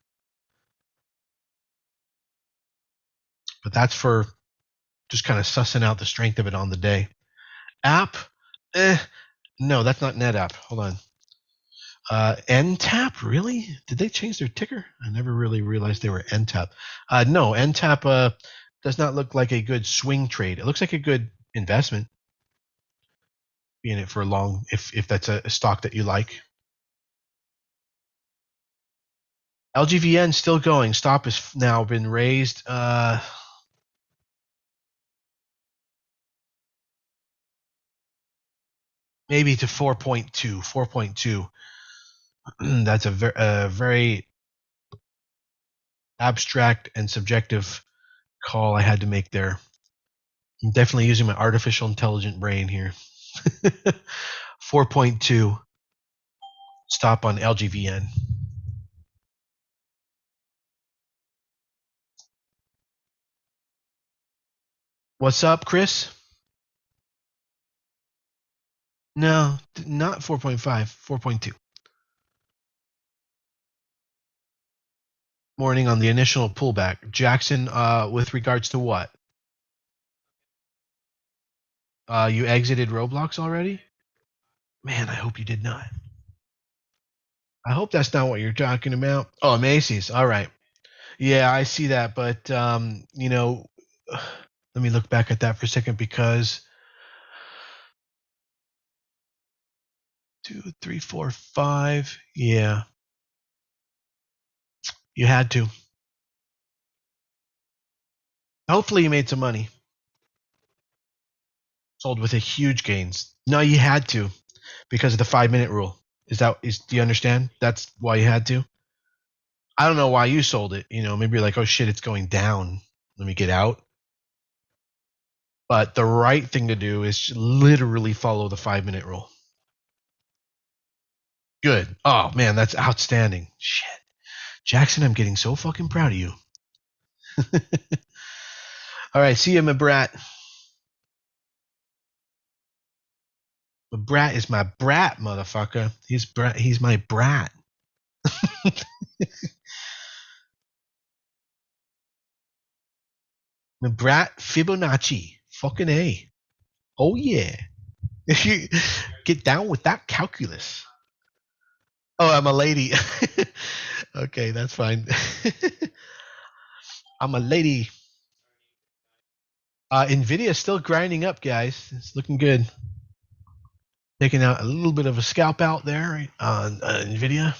But that's for just kind of sussing out the strength of it on the day. App? No, that's not NetApp. Hold on. NTAP? Really? Did they change their ticker? I never really realized they were NTAP. No, NTAP does not look like a good swing trade. It looks like a good investment. Be in it for a long, if that's a stock that you like. LGVN still going. Stop has now been raised. Maybe to 4.2. 4.2. That's a very abstract and subjective call I had to make there. I'm definitely using my artificial intelligent brain here. 4.2. Stop on LGVN. What's up, Chris? No, not 4.5, 4.2. Morning on the initial pullback. Jackson, with regards to what? You exited Roblox already? Man, I hope you did not. I hope that's not what you're talking about. Oh, Macy's. All right. Yeah, I see that, but you know, let me look back at that for a second because 2, 3, 4, 5. Yeah, you had to. Hopefully, you made some money. Sold with a huge gains. No, you had to because of the 5-minute rule. Do you understand? That's why you had to. I don't know why you sold it. You know, maybe you're like, oh shit, it's going down. Let me get out. But the right thing to do is literally follow the 5-minute rule. Good. Oh man, that's outstanding. Shit. Jackson, I'm getting so fucking proud of you. All right, see you, my brat. My brat is my brat, motherfucker. He's my brat. My brat Fibonacci. Fucking A. Oh yeah. Get down with that calculus. Oh, I'm a lady. Okay, that's fine. I'm a lady. NVIDIA is still grinding up, guys. It's looking good. Taking out a little bit of a scalp out there on NVIDIA.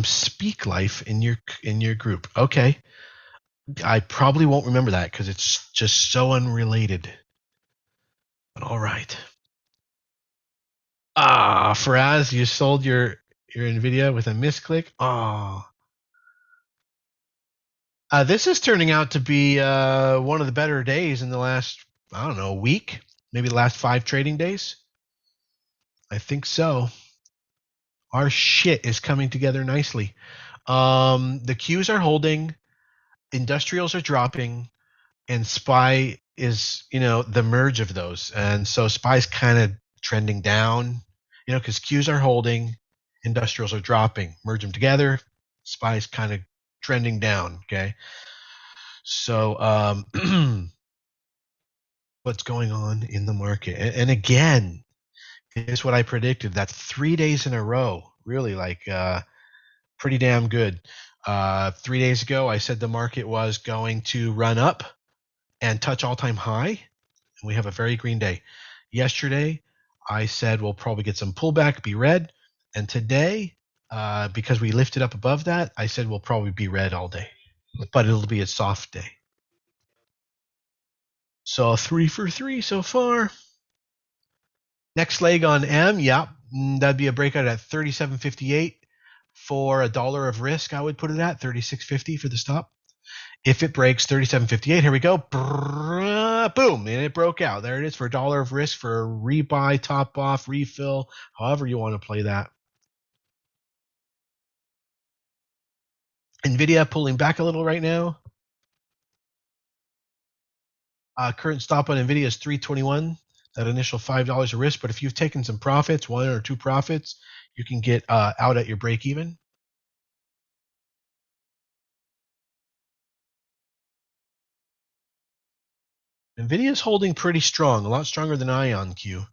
Speak Life in your group. Okay. I probably won't remember that because it's just so unrelated. But all right. Faraz, you sold your NVIDIA with a misclick. This is turning out to be one of the better days in the last, I don't know, week. Maybe the last 5 trading days. I think so. Our shit is coming together nicely. The Qs are holding, industrials are dropping, and SPY is, the merge of those. And so SPY's kind of trending down, because Qs are holding, industrials are dropping. Merge them together, SPY's kind of trending down. Okay. So, what's going on in the market? And again, here's what I predicted. That's 3 days in a row. Really, like, pretty damn good. 3 days ago, I said the market was going to run up and touch all-time high, and we have a very green day. Yesterday, I said we'll probably get some pullback, be red, and today, because we lifted up above that, I said we'll probably be red all day, but it'll be a soft day. So 3 for 3 so far. Next leg on M, that'd be a breakout at 37.58 for $1 of risk. I would put it at 36.50 for the stop. If it breaks 37.58, here we go. Boom, and it broke out. There it is for $1 of risk for a rebuy, top off, refill, however you want to play that. NVIDIA pulling back a little right now. Current stop on NVIDIA is 321. That initial $5 of risk, but if you've taken some profits, 1 or 2 profits, you can get out at your break even. NVIDIA is holding pretty strong, a lot stronger than IonQ.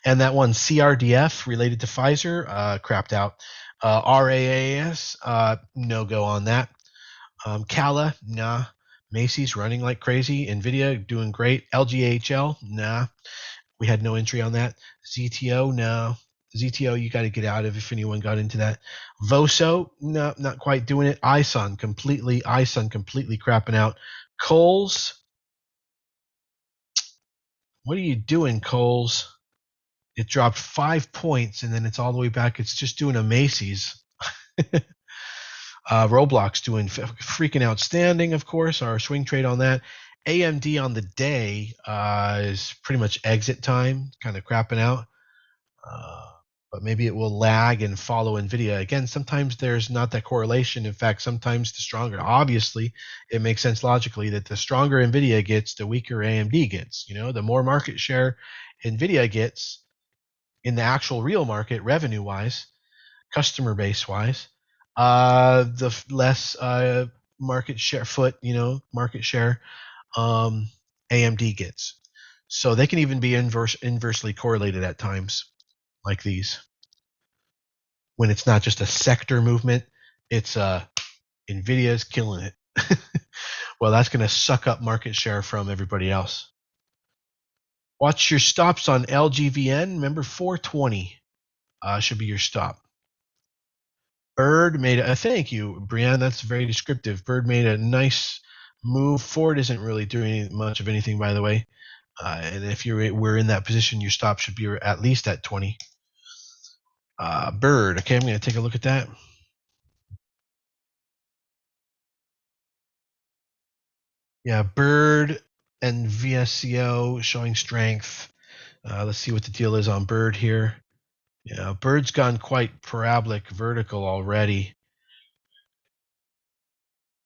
And that one CRDF related to Pfizer crapped out. RAAS, no go on that. Cala, nah. Macy's running like crazy. NVIDIA doing great. LGHL, nah. We had no entry on that. ZTO, no. ZTO, you got to get out of if anyone got into that. Voso, no, not quite doing it. ISUN completely crapping out. Kohl's, what are you doing, Kohl's? It dropped 5 points and then it's all the way back. It's just doing a Macy's. Roblox doing freaking outstanding, of course. Our swing trade on that. AMD on the day is pretty much exit time, kind of crapping out. But maybe it will lag and follow NVIDIA. Again, sometimes there's not that correlation. In fact, sometimes the stronger, obviously, it makes sense logically that the stronger NVIDIA gets, the weaker AMD gets. The more market share NVIDIA gets in the actual real market, revenue-wise, customer base-wise, the less market share market share AMD gets. So they can even be inversely correlated at times like these. When it's not just a sector movement, it's NVIDIA's killing it. Well, that's going to suck up market share from everybody else. Watch your stops on LGVN. Remember, 420 should be your stop. Bird made thank you, Brianne. That's very descriptive. Bird made a nice move. Ford isn't really doing much of anything, by the way. And if we're in that position, your stop should be at least at 20. Bird. Okay, I'm going to take a look at that. Yeah, Bird and VSCO showing strength. Let's see what the deal is on Bird here. Yeah, Bird's gone quite parabolic vertical already.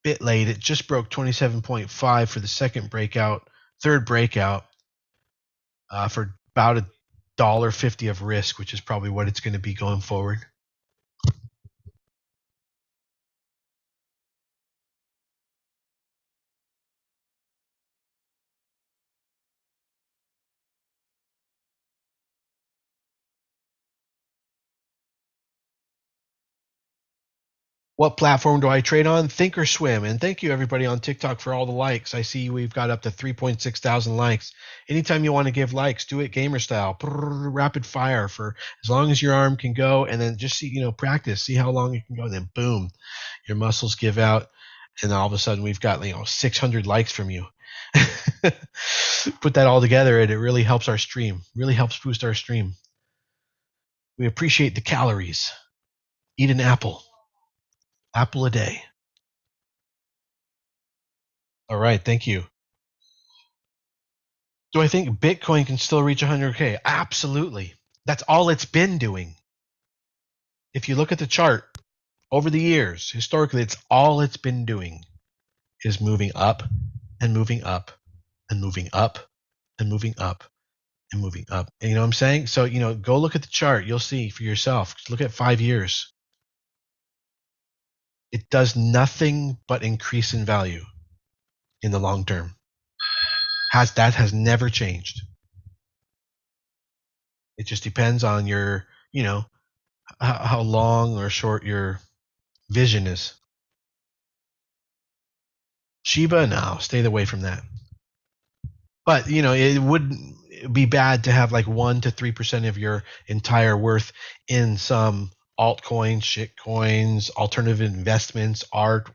Bit late. It just broke 27.5 for the third breakout, for about $1.50 of risk, which is probably what it's going to be going forward. What platform do I trade on? Thinkorswim. And thank you, everybody on TikTok, for all the likes. I see we've got up to 3.6 thousand likes. Anytime you want to give likes, do it gamer style. Rapid fire for as long as your arm can go, and then just see, practice. See how long you can go, and then boom, your muscles give out, and all of a sudden we've got 600 likes from you. Put that all together, and it really helps our stream. Really helps boost our stream. We appreciate the calories. Eat an apple. Apple a day. All right. Thank you. Do I think Bitcoin can still reach 100K? Absolutely. That's all it's been doing. If you look at the chart over the years, historically, it's all it's been doing is moving up and moving up and moving up and moving up and moving up. And you know what I'm saying? So, go look at the chart. You'll see for yourself. Just look at 5 years. It does nothing but increase in value in the long term. That has never changed. It just depends on your, how long or short your vision is. Shiba, no, stay away from that. But it wouldn't be bad to have like 1 to 3% of your entire worth in some altcoins, shit coins, alternative investments, art,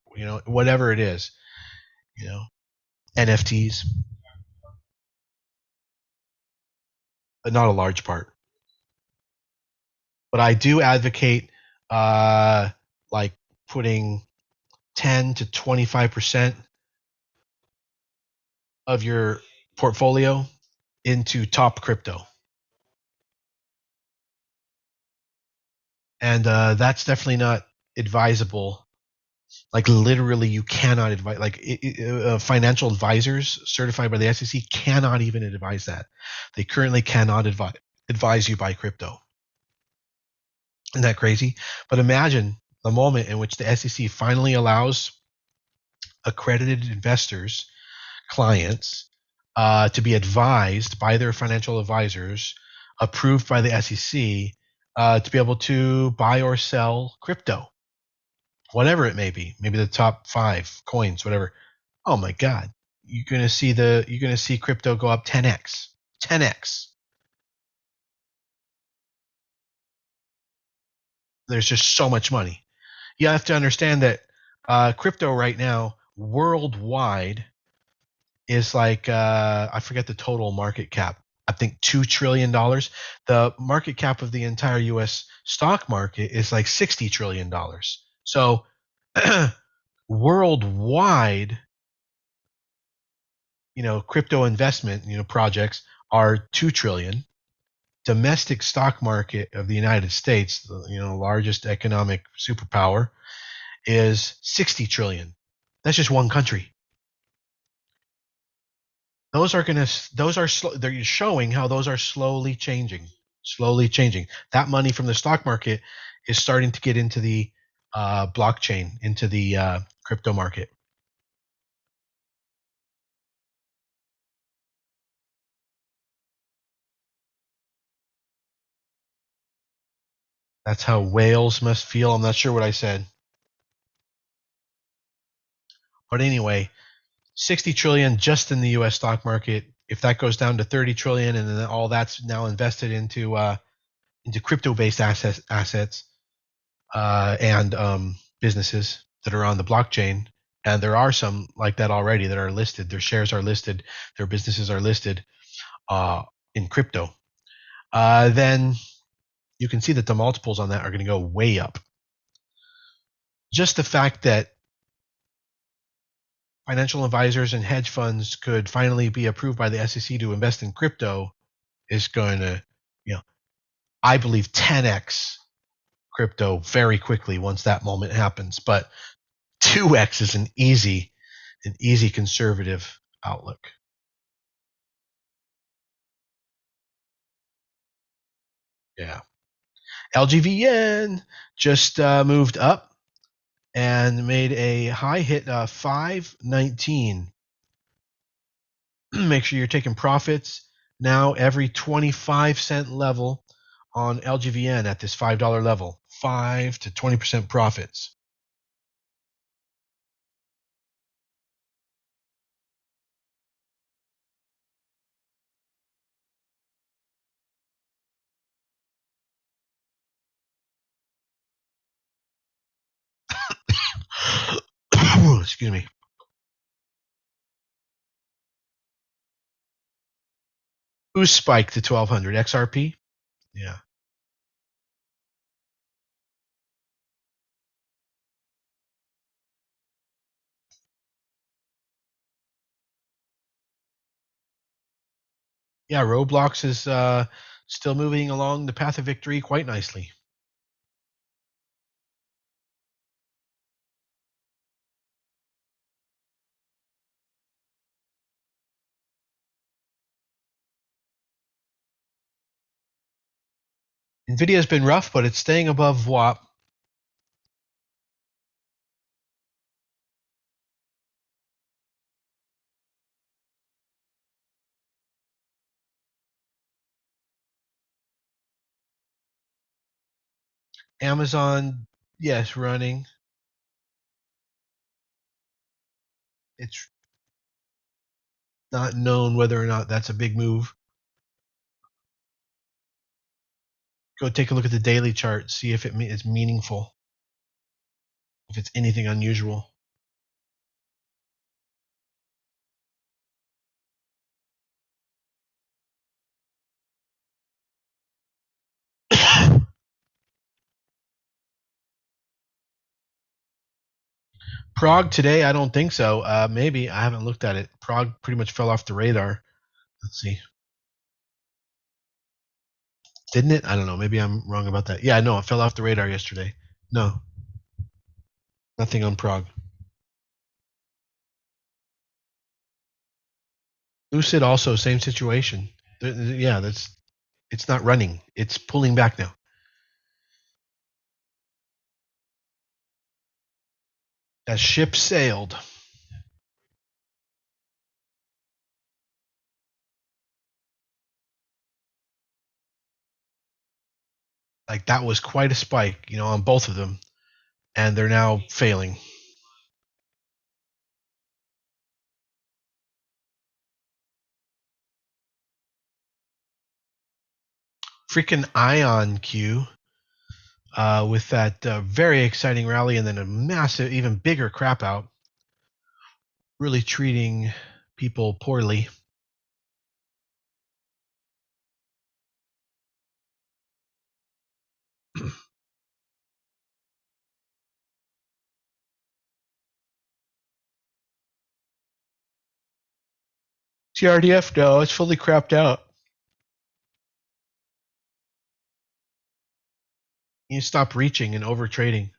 whatever it is, you know, NFTs, but not a large part. But I do advocate like putting 10 to 25% of your portfolio into top crypto. And that's definitely not advisable. Like literally, you cannot advise. Like financial advisors certified by the SEC cannot even advise that. They currently cannot advise you buy crypto. Isn't that crazy? But imagine the moment in which the SEC finally allows accredited investors, clients, to be advised by their financial advisors, approved by the SEC, to be able to buy or sell crypto, whatever it may be, maybe the top 5 coins, whatever. Oh my God, you're gonna see crypto go up 10x, 10x. There's just so much money. You have to understand that crypto right now worldwide is like I forget the total market cap. I think $2 trillion. The market cap of the entire U.S. stock market is like $60 trillion. So worldwide, crypto investment, projects are 2 trillion. Domestic stock market of the United States, the largest economic superpower, is 60 trillion. That's just one country. They're showing how those are slowly changing, slowly changing. That money from the stock market is starting to get into the blockchain, into the crypto market. That's how whales must feel. I'm not sure what I said. But anyway, 60 trillion just in the US stock market. If that goes down to 30 trillion and then all that's now invested into crypto-based assets and businesses that are on the blockchain, and there are some like that already that are listed. Their shares are listed, their businesses are listed in crypto. Then you can see that the multiples on that are going to go way up. Just the fact that financial advisors and hedge funds could finally be approved by the SEC to invest in crypto is going to, I believe 10x crypto very quickly once that moment happens. But 2x is an easy conservative outlook. Yeah. LGVN just moved up and made a high hit 519. Make sure you're taking profits now every 25-cent level on LGVN at this $5 level. 5 to 20% profits. Excuse me. Who spiked to 1200? XRP? Yeah. Yeah, Roblox is still moving along the path of victory quite nicely. NVIDIA's been rough, but it's staying above WAP. Amazon, yes, running. It's not known whether or not that's a big move. Go take a look at the daily chart, see if it's meaningful, if it's anything unusual. Prague today, I don't think so. Maybe I haven't looked at it. Prague pretty much fell off the radar. Let's see. Didn't it? I don't know. Maybe I'm wrong about that. Yeah, no, it fell off the radar yesterday. No, nothing on Prague. Lucid also same situation. Yeah, it's not running. It's pulling back now. That ship sailed. Like that was quite a spike, on both of them, and they're now failing. Freaking Ion Q with that very exciting rally and then a massive, even bigger crap out, really treating people poorly. CRDF, no, it's fully crapped out. You stop reaching and over trading.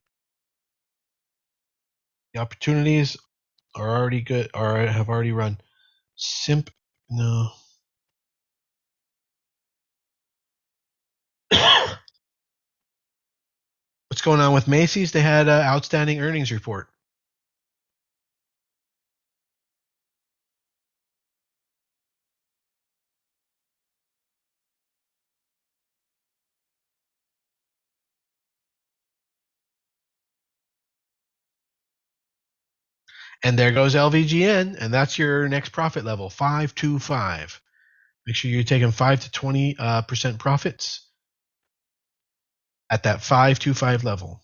The opportunities are already good, or have already run. Simp, no. What's going on with Macy's? They had an outstanding earnings report. And there goes LVGN, and that's your next profit level, 525. Make sure you're taking 5 to 20% profits at that 525 level.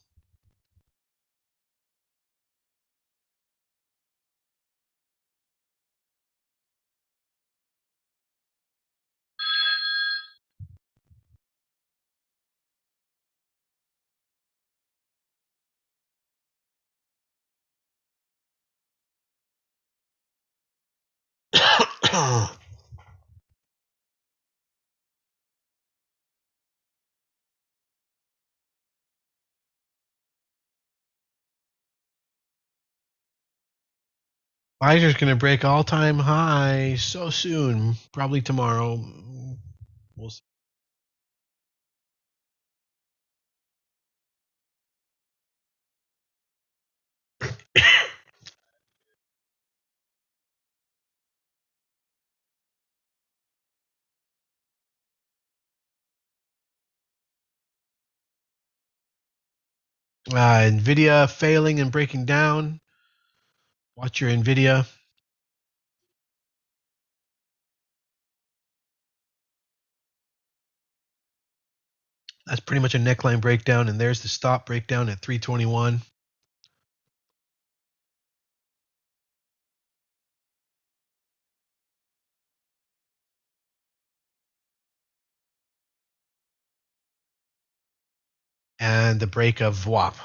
Pfizer's going to break all-time high so soon, probably tomorrow. We'll see. NVIDIA failing and breaking down. Watch your NVIDIA. That's pretty much a neckline breakdown, and there's the stop breakdown at 321. And the break of WAP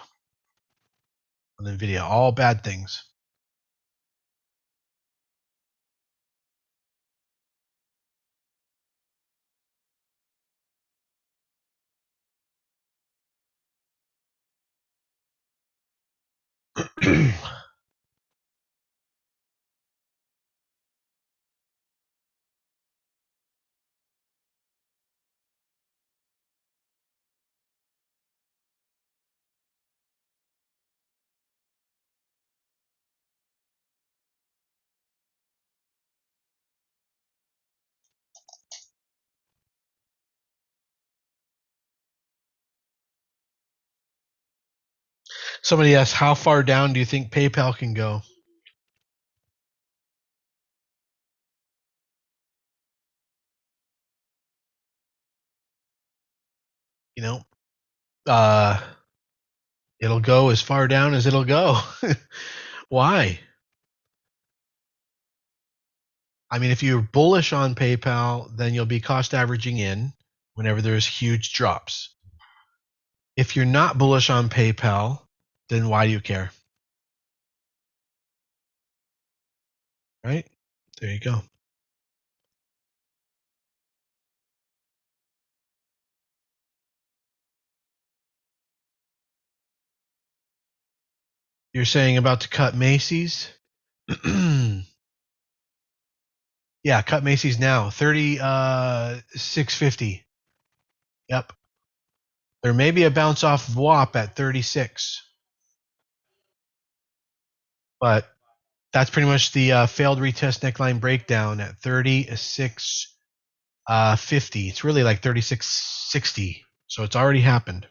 on NVIDIA. All bad things. Somebody asked, how far down do you think PayPal can go? You know, it'll go as far down as it'll go. Why? I mean, if you're bullish on PayPal, then you'll be cost averaging in whenever there's huge drops. If you're not bullish on PayPal, then why do you care? Right? There you go. You're saying about to cut Macy's? Yeah, cut Macy's now. 650. Yep. There may be a bounce off WAP at 36. But that's pretty much the failed retest neckline breakdown at 36.50. It's really like 36.60. So it's already happened.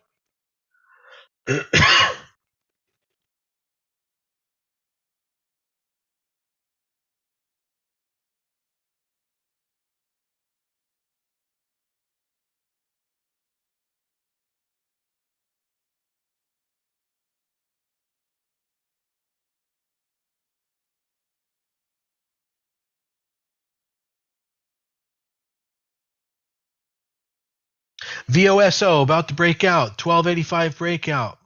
VOSO about to break out. 1285 breakout.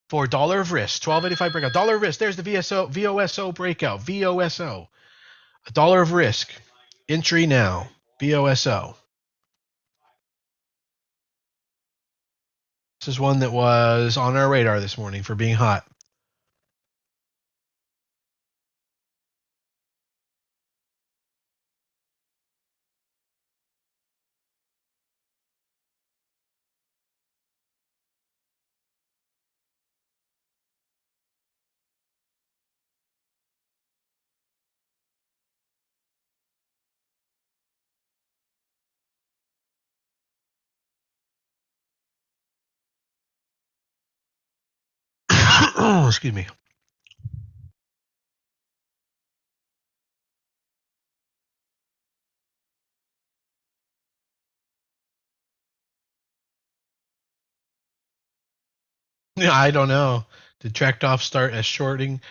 For dollar of risk. 1285 breakout. Dollar of risk. There's the VOSO breakout. VOSO. A dollar of risk. Entry now. VOSO. This is one that was on our radar this morning for being hot. Excuse me. Yeah, I don't know. Did Tractoff start as shorting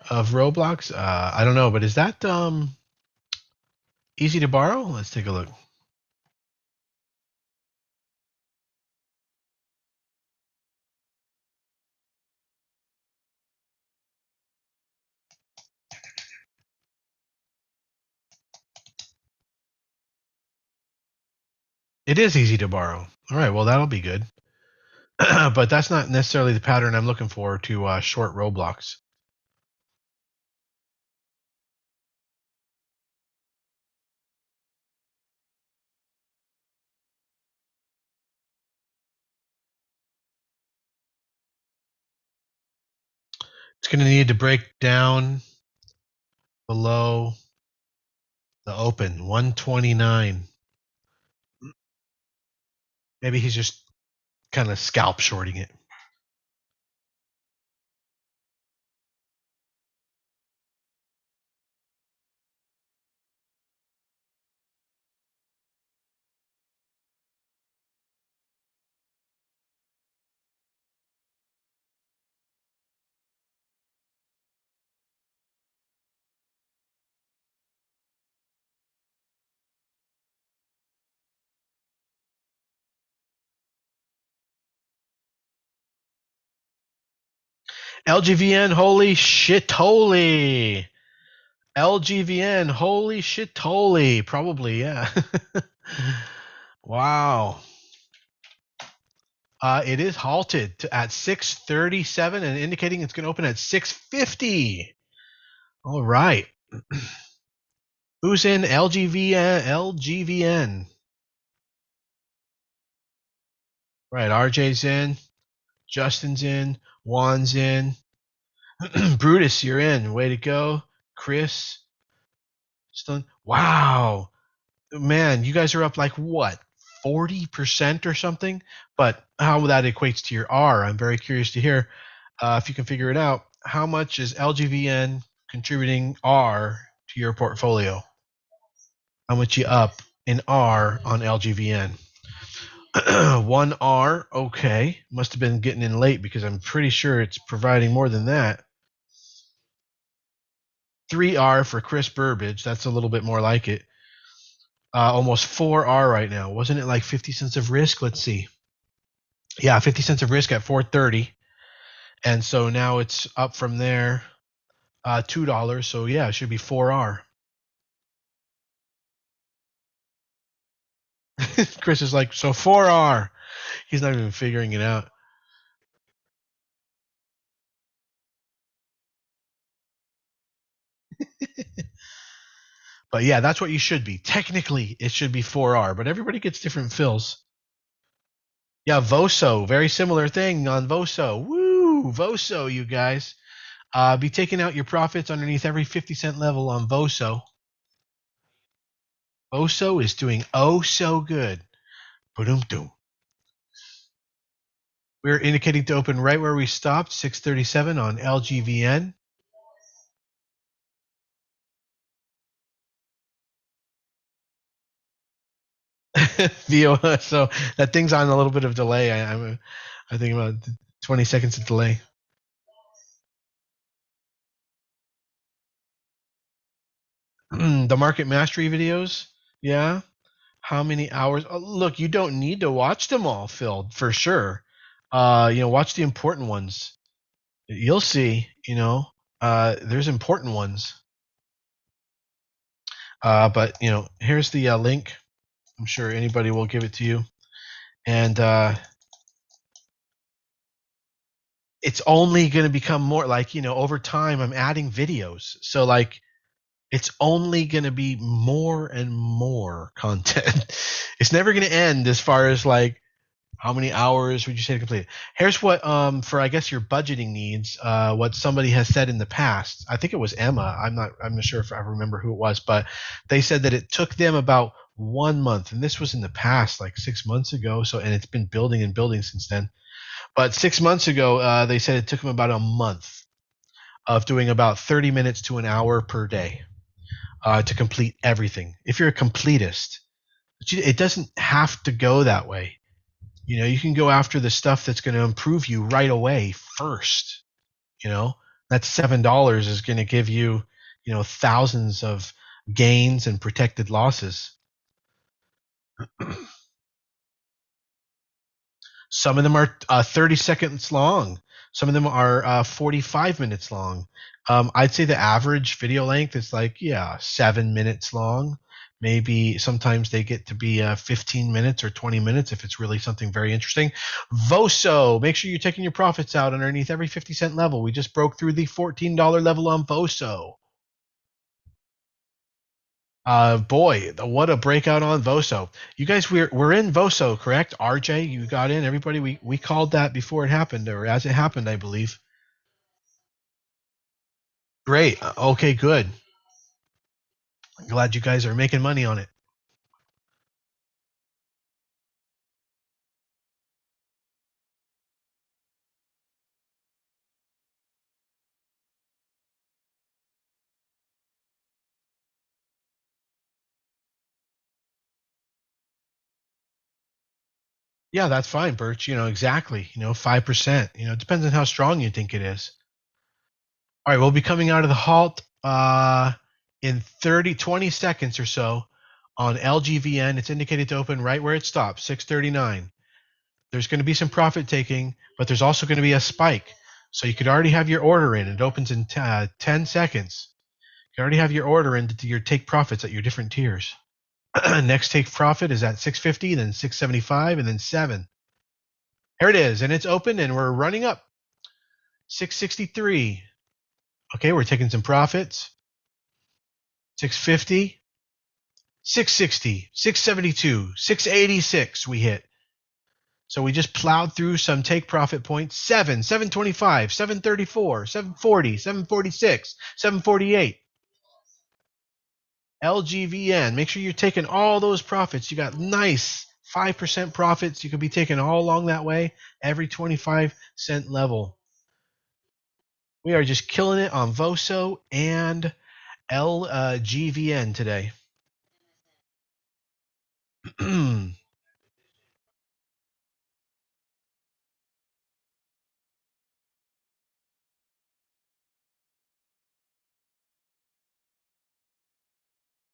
of Roblox? I don't know, but is that easy to borrow? Let's take a look. It is easy to borrow. All right, well that'll be good. But that's not necessarily the pattern I'm looking for to short Roblox. It's going to need to break down below the open, 129. Maybe he's just kind of scalp shorting it. LGVN, holy shit, holy. LGVN, holy shit, holy. Probably, yeah. Wow. It is halted at 637 and indicating it's going to open at 650. All right. Who's in LGVN? Right, RJ's in. Justin's in. Juan's in. Brutus, you're in. Way to go. Chris. Stone. Wow. Man, you guys are up like what? 40% or something? But how that equates to your R, I'm very curious to hear. If you can figure it out, how much is LGVN contributing R to your portfolio? How much you up in R on LGVN? 1R, okay. Must have been getting in late because I'm pretty sure it's providing more than that. 3R for Chris Burbage. That's a little bit more like it. Almost 4R right now. Wasn't it like 50 cents of risk? Let's see. Yeah, 50 cents of risk at 430. And so now it's up from there, $2. So yeah, it should be 4R. Chris is like, so 4R. He's not even figuring it out. But yeah, that's what you should be. Technically, it should be 4R, but everybody gets different fills. Yeah, Voso, very similar thing on Voso. Woo, Voso, you guys. Be taking out your profits underneath every 50-cent level on Voso. Voso is doing oh so good. Ba-dum-dum. We're indicating to open right where we stopped, 637 on LGVN. So that thing's on a little bit of delay. I think about 20 seconds of delay. The market mastery videos, yeah. How many hours? Oh, look, you don't need to watch them all, Phil, for sure. Watch the important ones. You'll see. There's important ones. But here's the link. I'm sure anybody will give it to you, and it's only going to become more like over time. I'm adding videos, so like it's only going to be more and more content. It's never going to end as far as like how many hours would you say to complete it? Here's what for I guess your budgeting needs, what somebody has said in the past. I think it was Emma. I'm not sure if I remember who it was, but they said that it took them about 1 month, and this was in the past, like 6 months ago. So, and it's been building and building since then. But 6 months ago, they said it took them about a month of doing about 30 minutes to an hour per day to complete everything. If you're a completist, it doesn't have to go that way. You can go after the stuff that's going to improve you right away first. That $7 is going to give you, thousands of gains and protected losses. Some of them are 30 seconds long. Some of them are 45 minutes long. I'd say the average video length is 7 minutes long. Maybe sometimes they get to be 15 minutes or 20 minutes if it's really something very interesting. Voso, make sure you're taking your profits out underneath every 50-cent level. We just broke through the $14 level on Voso. Boy, what a breakout on Voso. You guys, we're in Voso, correct? RJ, you got in. Everybody, we called that before it happened, or as it happened, I believe. Great. Okay, good. I'm glad you guys are making money on it. Yeah, that's fine, Birch. Exactly. 5%. It depends on how strong you think it is. All right, we'll be coming out of the halt in 20 seconds or so on LGVN. It's indicated to open right where it stops, 639. There's going to be some profit taking, but there's also going to be a spike. So you could already have your order in. It opens in 10 seconds. You already have your order in to your take profits at your different tiers. Next take profit is at 650, then 675, and then 7. Here it is, and it's open, and we're running up. 663. Okay, we're taking some profits. 650. 660. 672. 686 we hit. So we just plowed through some take profit points. 725, 734, 740, 746, 748. LGVN. Make sure you're taking all those profits. You got nice 5% profits. You could be taking all along that way, every 25-cent level. We are just killing it on VOSO and LGVN today.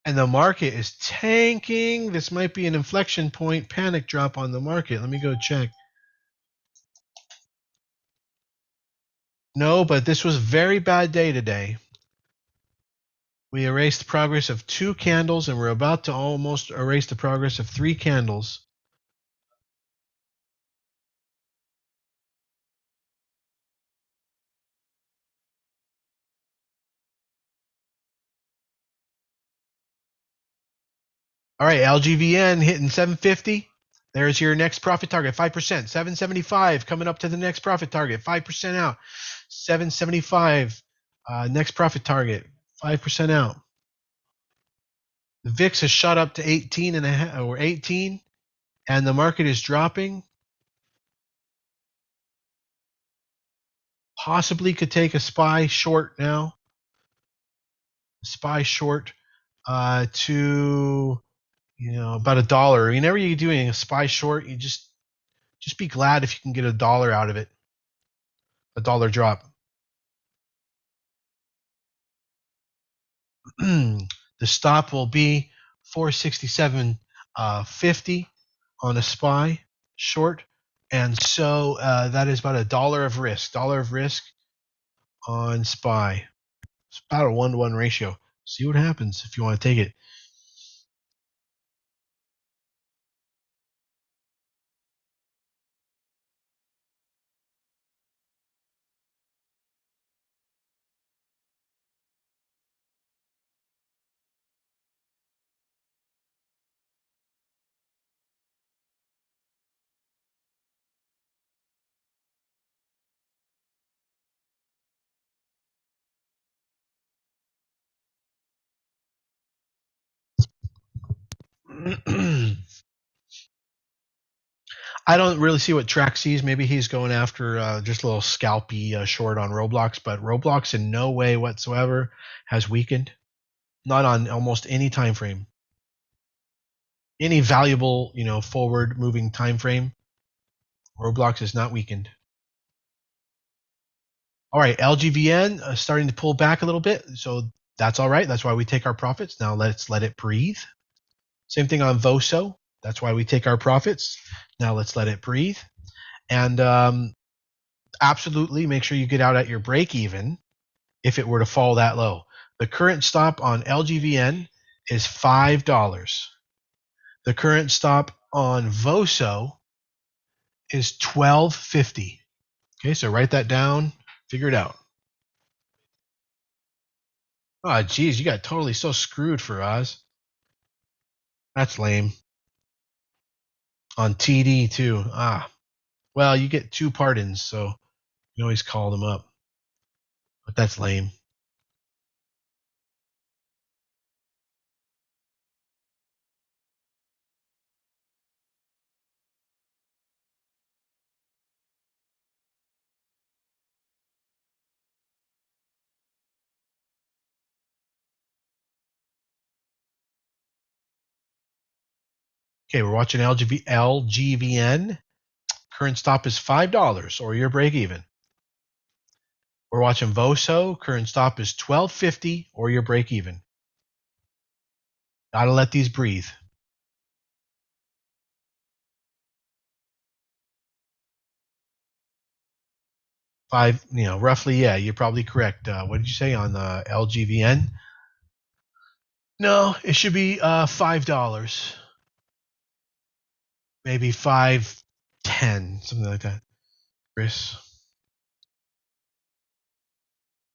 And the market is tanking. This might be an inflection point panic drop on the market. Let me go check. No, but this was a very bad day today. We erased the progress of 2 candles, and we're about to almost erase the progress of 3 candles. All right, LGVN hitting 750. There's your next profit target, 5%. 775 coming up to the next profit target, 5% out. 775, next profit target, 5% out. The VIX has shot up to 18 and a half, or 18, and the market is dropping. Possibly could take a SPY short now. SPY short to about $1. Whenever you're doing a SPY short, you just be glad if you can get $1 out of it. $1 drop. The stop will be 467.50 on a SPY short, and so that is about $1 of risk. $1 of risk on SPY. It's about a 1-to-1 ratio. See what happens if you want to take it. I don't really see what Track sees. Maybe he's going after just a little scalpy short on Roblox, but Roblox in no way whatsoever has weakened. Not on almost any time frame. Any valuable, forward moving time frame, Roblox is not weakened. All right, LGVN starting to pull back a little bit, so that's all right. That's why we take our profits. Now let's let it breathe. Same thing on VOSO. That's why we take our profits. Now let's let it breathe. And absolutely make sure you get out at your break even if it were to fall that low. The current stop on LGVN is $5. The current stop on VOSO is $12.50. Okay, so write that down, figure it out. Oh, geez, you got totally so screwed for Oz. That's lame. On TD too. Well, you get 2 pardons, so you can always call them up. But that's lame. Okay, we're watching LGVN. Current stop is $5 or your break even. We're watching VOSO. Current stop is $12.50 or your break even. Gotta let these breathe. Five, roughly, yeah, you're probably correct. What did you say on LGVN? No, it should be $5. Maybe $5.10 10, something like that. Chris.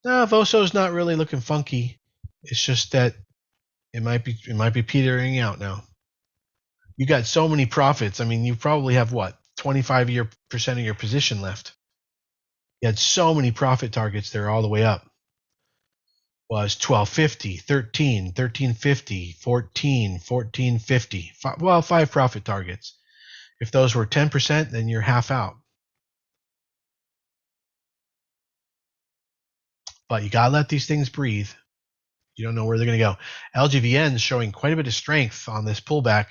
No, Voso's not really looking funky. It's just that it might be petering out now. You got so many profits. I mean, you probably have what 25% of your position left. You had so many profit targets there all the way up. Was 1250, 13, 1350, 14, 1450. Well, 5 profit targets. If those were 10%, then you're half out. But you gotta let these things breathe. You don't know where they're gonna go. LGVN is showing quite a bit of strength on this pullback.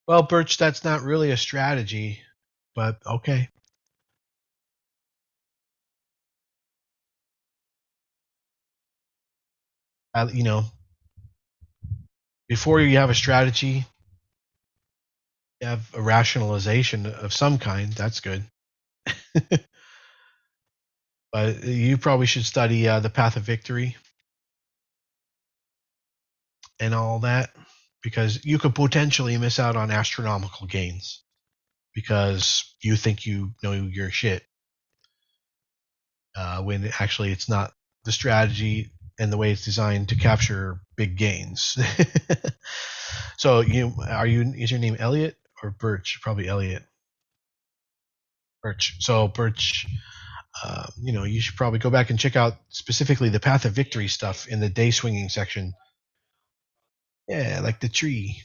Well, Birch, that's not really a strategy, but okay. You know, before you have a strategy, you have a rationalization of some kind. That's good. But you probably should study the path of victory and all that, because you could potentially miss out on astronomical gains because you think you know your shit, when actually it's not the strategy and the way it's designed to capture big gains. So is your name Elliot or Birch? Probably Elliot. Birch. So Birch, you should probably go back and check out specifically the path of victory stuff in the day swinging section. Yeah, like the tree.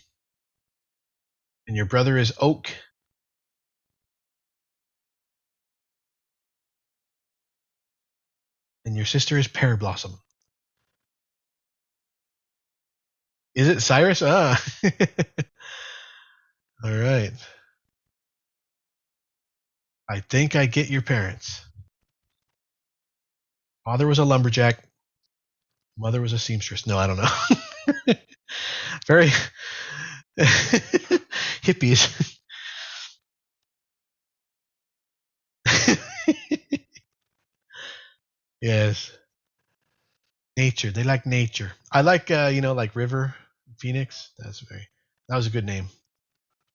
And your brother is Oak. And your sister is Pear Blossom. Is it Cyrus? Ah. All right. I think I get your parents. Father was a lumberjack. Mother was a seamstress. No, I don't know. Very hippies. Yes. Nature. They like nature. I like like River Phoenix. That was a good name.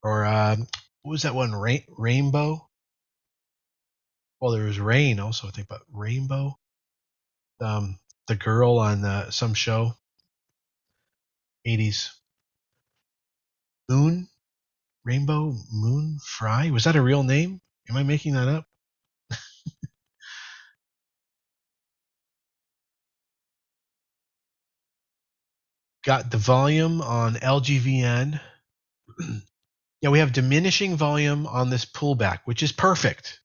Or what was that one? Rainbow. Well, there was Rain also. I think, but Rainbow. Um, the girl on some show. 80s. Moon. Rainbow Moon Fry. Was that a real name? Am I making that up? Got the volume on LGVN. Yeah, we have diminishing volume on this pullback, which is perfect.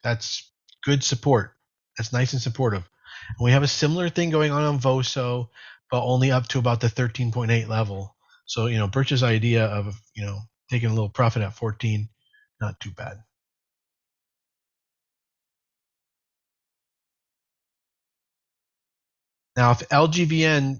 That's good support. That's nice and supportive. And we have a similar thing going on Voso, but only up to about the 13.8 level. So, Birch's idea of, taking a little profit at 14, not too bad. Now, if LGVN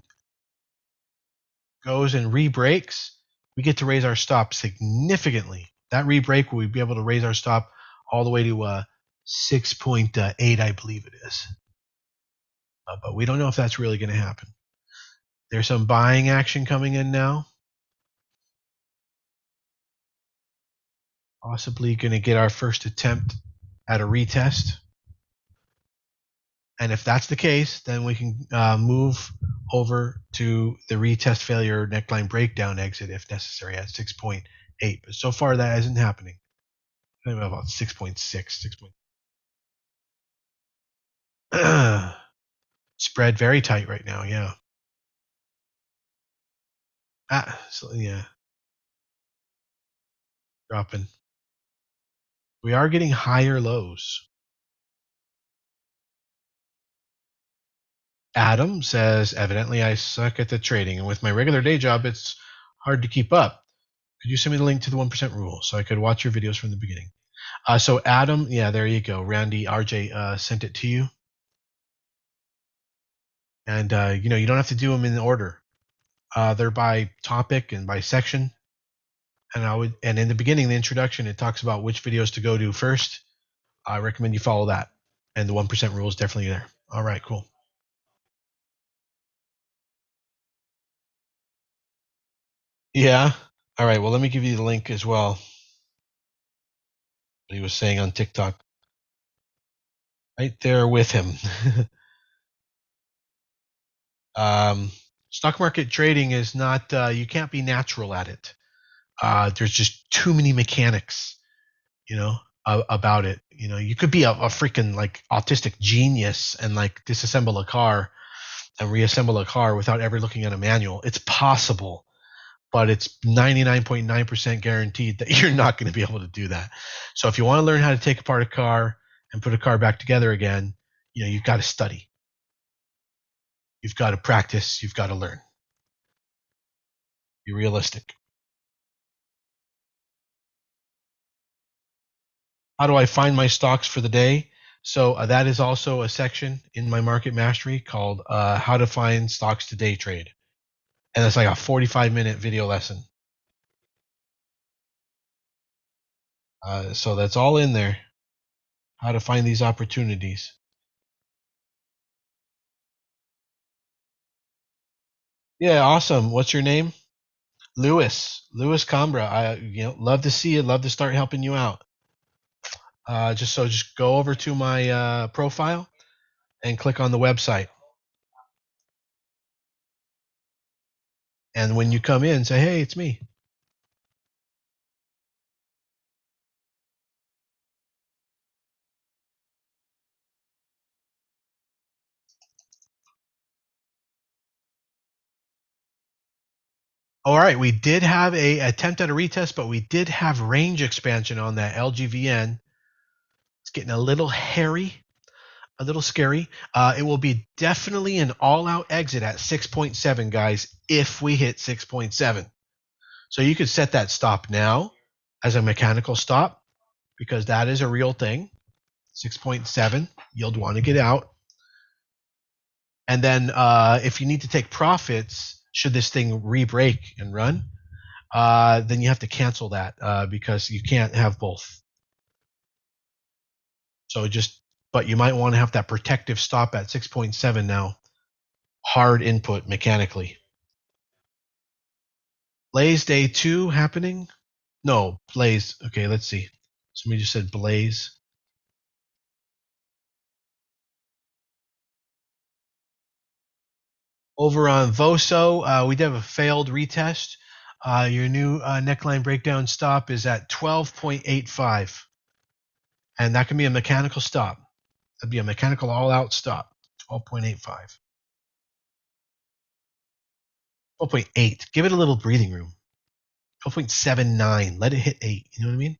goes and re-breaks, we get to raise our stop significantly. That re-break, we'll be able to raise our stop all the way to 6.8, I believe it is. But we don't know if that's really going to happen. There's some buying action coming in now. Possibly going to get our first attempt at a retest. And if that's the case, then we can move over to the retest failure neckline breakdown exit if necessary at 6.8. But so far that isn't happening. Maybe about 6.6, 6. Spread very tight right now. Yeah. So, yeah. Dropping. We are getting higher lows. Adam says, evidently I suck at the trading, and with my regular day job, it's hard to keep up. Could you send me the link to the 1% rule so I could watch your videos from the beginning? So Adam, yeah, there you go. Randy, RJ sent it to you. And, you know, you don't have to do them in order. They're by topic and by section. And in the beginning, the introduction, it talks about which videos to go to first. I recommend you follow that. And the 1% rule is definitely there. All right, cool. Yeah. All right. Well, let me give you the link as well. What he was saying on TikTok. Right there with him. Stock market trading is not, you can't be natural at it. There's just too many mechanics, you know, about it. You know, you could be a freaking like autistic genius and like disassemble a car and reassemble a car without ever looking at a manual. It's possible, but it's 99.9% guaranteed that you're not going to be able to do that. So if you want to learn how to take apart a car and put a car back together again, you know, you've got to study. You've got to practice. You've got to learn. Be realistic. How do I find my stocks for the day? So that is also a section in my market mastery called how to find stocks to day trade. And it's like a 45-minute video lesson. So that's all in there. How to find these opportunities. Yeah, awesome. What's your name? Lewis Cambra. I love to see you. Love to start helping you out. Just go over to my profile and click on the website. And when you come in, say, hey, it's me. All right, we did have a attempt at a retest, but we did have range expansion on that LGVN. It's getting a little hairy, a little scary. It will be definitely an all-out exit at 6.7, guys, if we hit 6.7. So you could set that stop now as a mechanical stop because that is a real thing. 6.7, you'll want to get out. And then if you need to take profits, should this thing re-break and run, then you have to cancel that because you can't have both. So but you might want to have that protective stop at 6.7 now. Hard input mechanically. Blaze day 2 happening? No, Blaze. Okay, let's see. Somebody just said Blaze. Over on Voso, we did have a failed retest. Your new neckline breakdown stop is at 12.85. And that can be a mechanical stop. That'd be a mechanical all-out stop, 12.85. 12.8. Give it a little breathing room. 12.79. Let it hit 8. You know what I mean?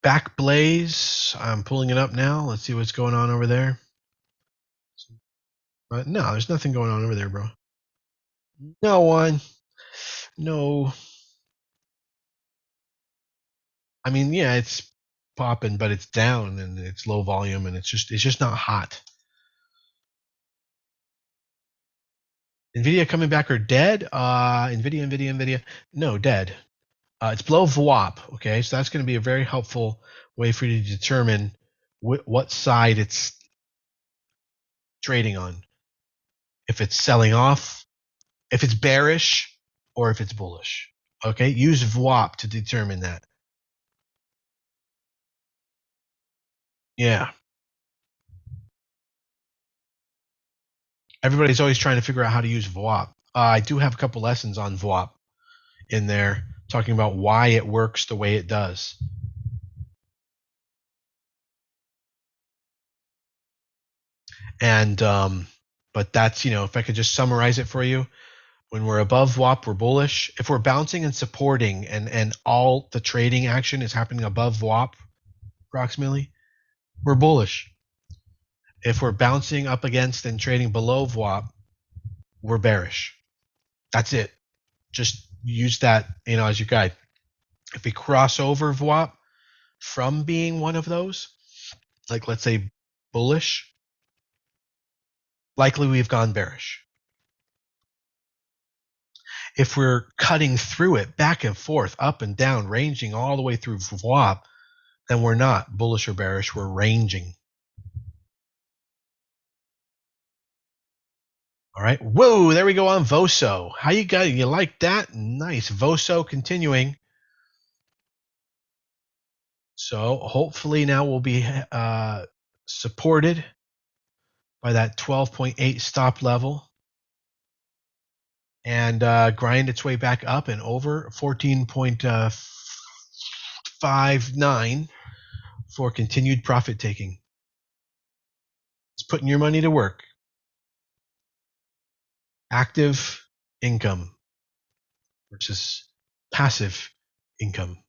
Back Blaze. I'm pulling it up now. Let's see what's going on over there. No, there's nothing going on over there, bro. No one. No. I mean, yeah, it's popping, but it's down and it's low volume and it's just not hot. NVIDIA coming back or dead? NVIDIA. No, dead. It's below VWAP. Okay, so that's going to be a very helpful way for you to determine what side it's trading on. If it's selling off, if it's bearish, or if it's bullish. Okay, use VWAP to determine that. Yeah. Everybody's always trying to figure out how to use VWAP. I do have a couple lessons on VWAP in there talking about why it works the way it does. And but that's, if I could just summarize it for you, When we're above WAP, we're bullish. If we're bouncing and supporting and all the trading action is happening above WAP approximately, we're bullish. If we're bouncing up against and trading below WAP, we're bearish. That's it. Just use that, as your guide. If we cross over VWAP from being one of those, like let's say bullish, likely we've gone bearish. If we're cutting through it back and forth, up and down, ranging all the way through VWAP, then we're not bullish or bearish, we're ranging. All right. Whoa, there we go on VOSO. How you got? You like that? Nice. VOSO continuing. So hopefully now we'll be supported by that 12.8 stop level and grind its way back up and over 14.59 for continued profit taking. It's putting your money to work. Active income versus passive income.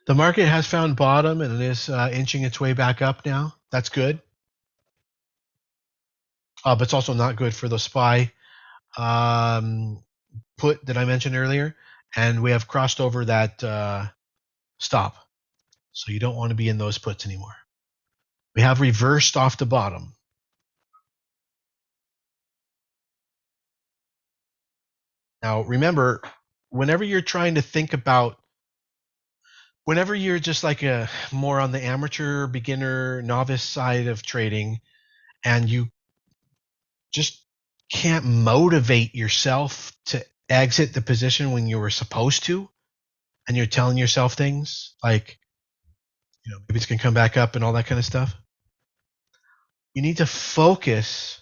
The market has found bottom and it is inching its way back up now. That's good. But it's also not good for the SPY put that I mentioned earlier. And we have crossed over that stop. So you don't want to be in those puts anymore. We have reversed off the bottom. Now, remember, whenever you're trying to think about, whenever you're just like a more on the amateur, beginner, novice side of trading, and you just can't motivate yourself to exit the position when you were supposed to, and you're telling yourself things like, maybe it's going to come back up and all that kind of stuff. You need to focus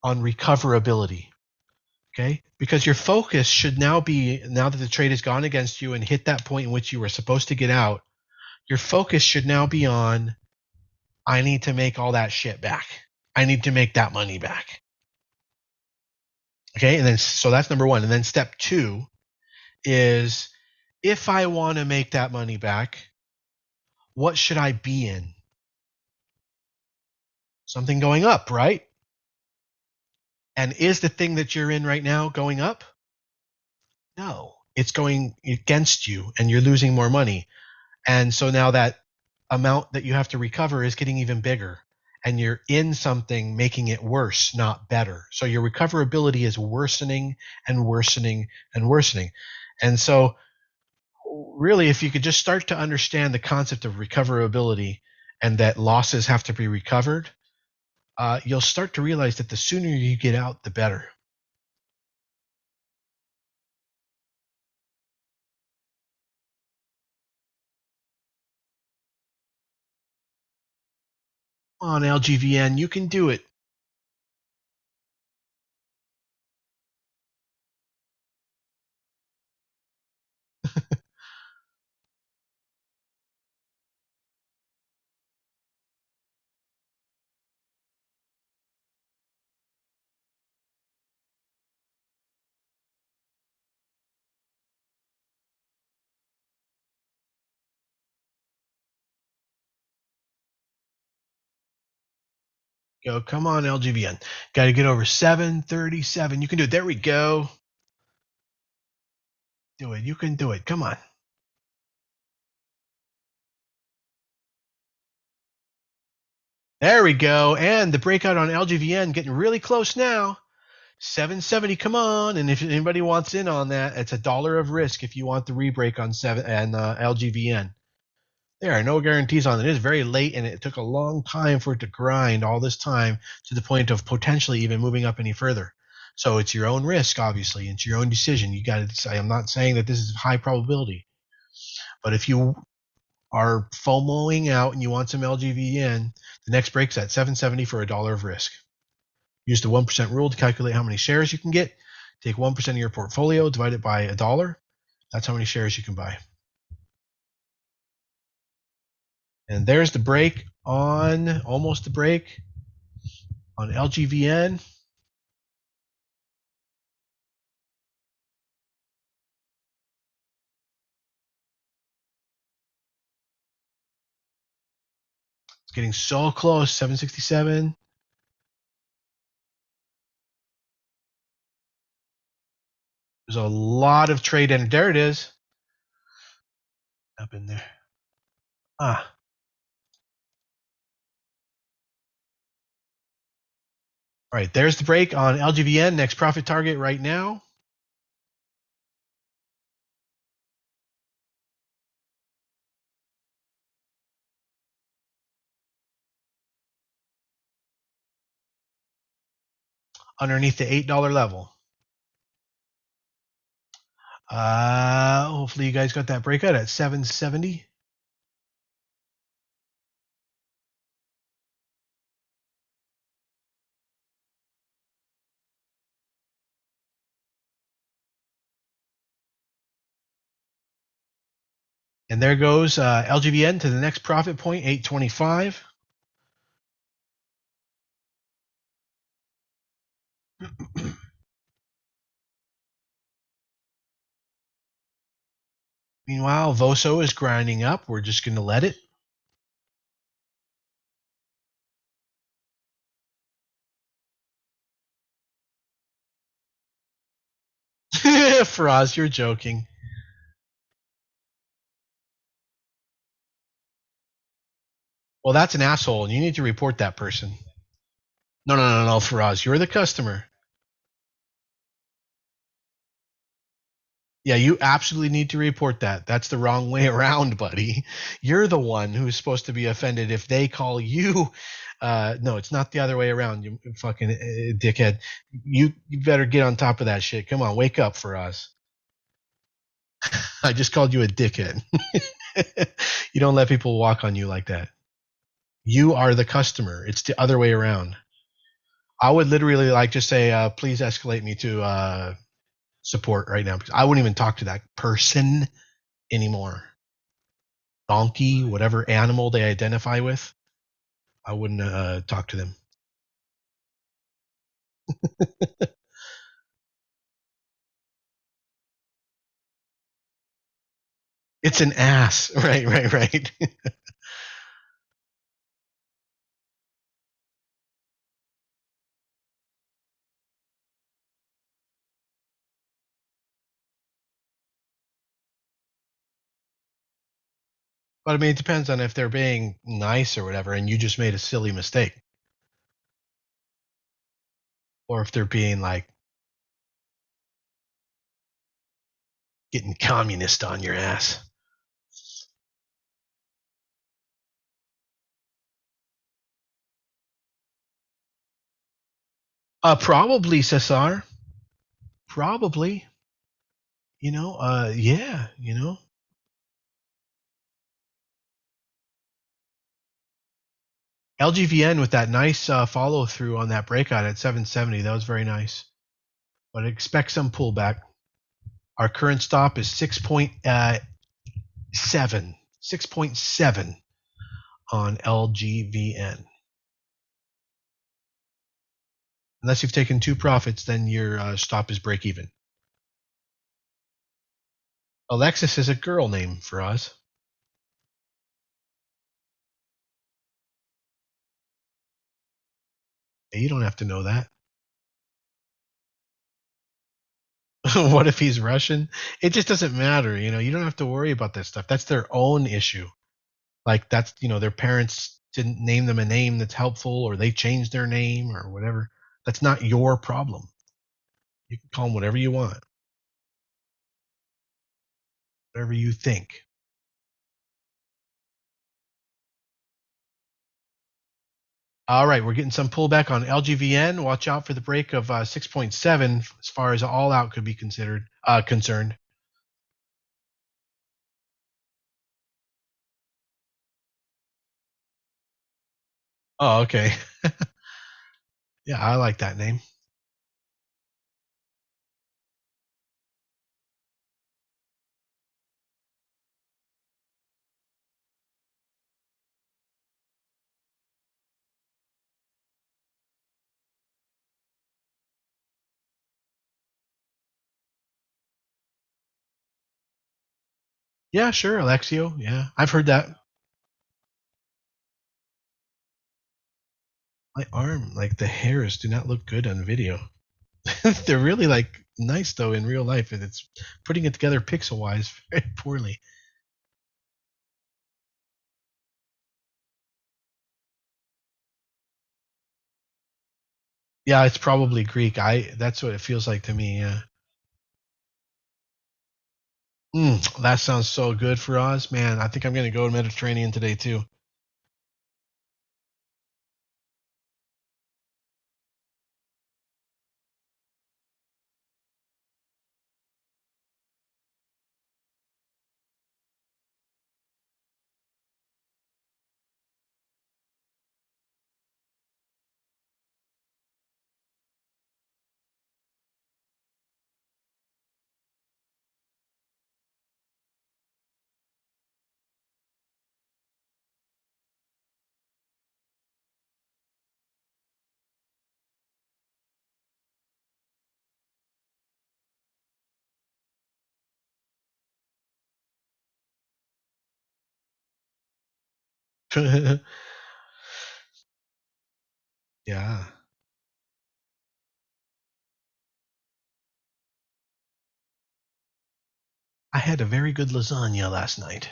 on recoverability. Okay? Because your focus should now be, now that the trade has gone against you and hit that point in which you were supposed to get out, your focus should now be on, I need to make all that shit back. I need to make that money back. Okay? And then, so that's number one. And then step two is, if I want to make that money back, what should I be in? Something going up, right? And is the thing that you're in right now going up? No, it's going against you and you're losing more money. And so now that amount that you have to recover is getting even bigger and you're in something making it worse, not better. So your recoverability is worsening and worsening and worsening. And so really, if you could just start to understand the concept of recoverability and that losses have to be recovered, you'll start to realize that the sooner you get out, the better. Come on, LGVN, you can do it. Go, come on, LGVN. Got to get over 737. You can do it. There we go. Do it. You can do it. Come on. There we go. And the breakout on LGVN getting really close now. 770, come on. And if anybody wants in on that, it's $1 of risk if you want the rebreak on LGVN. There are no guarantees on it. It is very late, and it took a long time for it to grind all this time to the point of potentially even moving up any further. So it's your own risk, obviously. It's your own decision. You got to decide. I'm not saying that this is high probability, but if you are FOMOing out and you want some LGVN, the next break's at 770 for $1 of risk. Use the 1% rule to calculate how many shares you can get. Take 1% of your portfolio, divide it by $1. That's how many shares you can buy. And there's the break on, almost the break on LGVN. It's getting so close, 767. There's a lot of trade in. There it is. Up in there. Ah. All right, there's the break on LGVN. Next profit target right now. Underneath the $8 level. Hopefully you guys got that breakout at 770. And there goes LGVN to the next profit point, 825. Meanwhile, Voso is grinding up. We're just going to let it. Faraz, you're joking. Well, that's an asshole, and you need to report that person. No, Faraz. You're the customer. Yeah, you absolutely need to report that. That's the wrong way around, buddy. You're the one who's supposed to be offended if they call you. No, it's not the other way around, you fucking dickhead. You better get on top of that shit. Come on, wake up for us. I just called you a dickhead. You don't let people walk on you like that. You are the customer. It's the other way around. I would literally like just say, please escalate me to support right now because I wouldn't even talk to that person anymore. Donkey, whatever animal they identify with, I wouldn't talk to them. It's an ass. Right. But I mean, it depends on if they're being nice or whatever, and you just made a silly mistake. Or if they're being like getting communist on your ass. Probably, Cesar. Probably. Yeah, LGVN with that nice follow through on that breakout at 770. That was very nice. But expect some pullback. Our current stop is 6.7. 6.7 on LGVN. Unless you've taken two profits, then your stop is break even. Alexis is a girl name for us. Hey, you don't have to know that. What if he's Russian? It just doesn't matter. You don't have to worry about that stuff. That's their own issue. Like that's, their parents didn't name them a name that's helpful or they changed their name or whatever. That's not your problem. You can call them whatever you want, whatever you think. All right, we're getting some pullback on LGVN. Watch out for the break of 6.7 as far as all out could be concerned. Oh, okay. Yeah, I like that name. Yeah, sure, Alexio. Yeah, I've heard that. My arm, like the hairs, do not look good on video. They're really like nice though in real life, and it's putting it together pixel wise very poorly. Yeah, it's probably Greek. I That's what it feels like to me. Yeah. That sounds so good for Oz, man. I think I'm gonna go to Mediterranean today too. Yeah, I had a very good lasagna last night.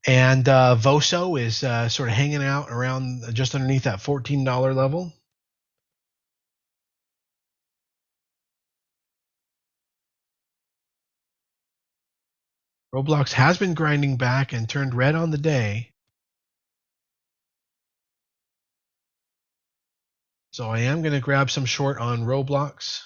And Voso is sort of hanging out around just underneath that $14 level. Roblox has been grinding back and turned red on the day. So I am going to grab some short on Roblox.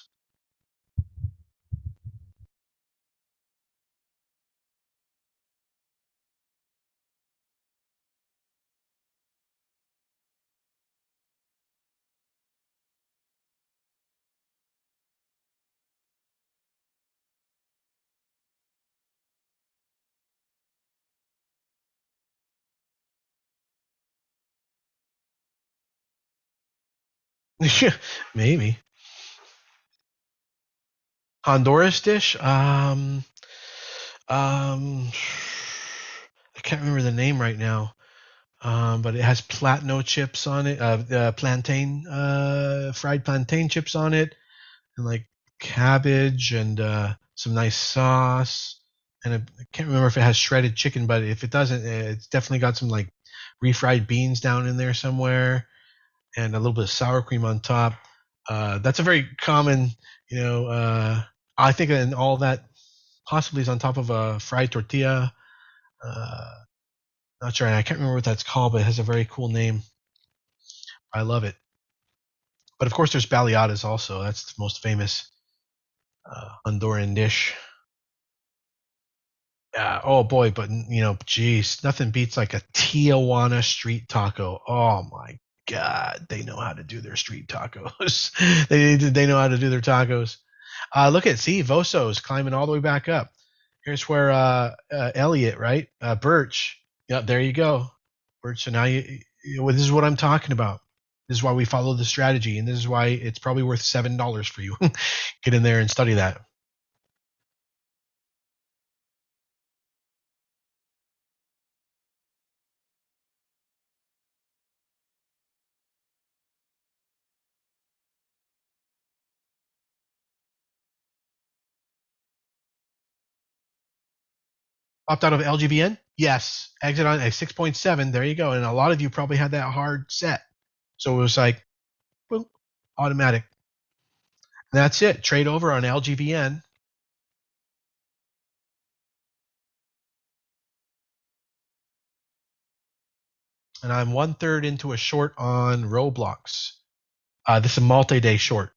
Maybe. Honduras dish. I can't remember the name right now. But it has platano chips on it, fried plantain chips on it, and like cabbage and some nice sauce. And I can't remember if it has shredded chicken, but if it doesn't, it's definitely got some like refried beans down in there somewhere, and a little bit of sour cream on top. That's a very common, you know. I think, and all that possibly is on top of a fried tortilla. Uh, Not sure. I can't remember what that's called, but it has a very cool name. I love it. But of course, there's baleadas also. That's the most famous Honduran dish. Yeah. Oh boy, but geez, nothing beats like a Tijuana street taco. Oh my God, they know how to do their street tacos. They know how to do their tacos. Look at see Voso's climbing all the way back up. Here's where Elliot, right? Birch. Yeah, there you go, Birch. So now well, this is what I'm talking about. This is why we follow the strategy, and this is why it's probably worth $7 for you. Get in there and study that. Popped out of LGBN? Yes. Exit on a 6.7. There you go. And a lot of you probably had that hard set. So it was like, boom, automatic. And that's it. Trade over on LGBN. And I'm 1/3 into a short on Roblox. This is a multi-day short.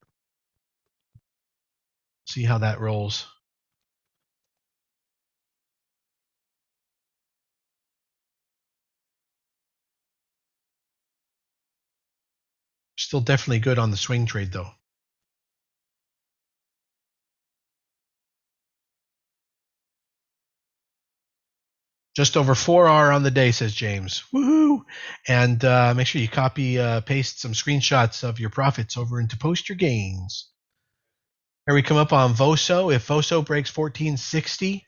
See how that rolls. Still definitely good on the swing trade, though. Just over 4R on the day, says James. Woohoo! And make sure you copy, paste some screenshots of your profits over into Post Your Gains. Here we come up on VOSO. If VOSO breaks 1460,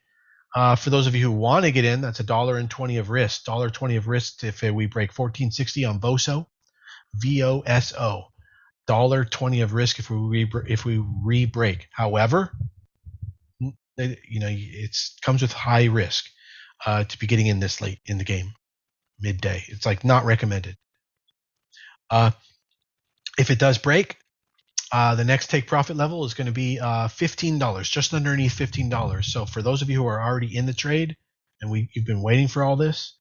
for those of you who want to get in, that's $1.20 of risk. $1.20 of risk if we break 1460 on VOSO. VOSO. $1.20 of risk if we re-break. However, it comes with high risk to be getting in this late in the game, midday. It's like not recommended. If it does break, the next take profit level is going to be $15, just underneath $15. So for those of you who are already in the trade and you've been waiting for all this,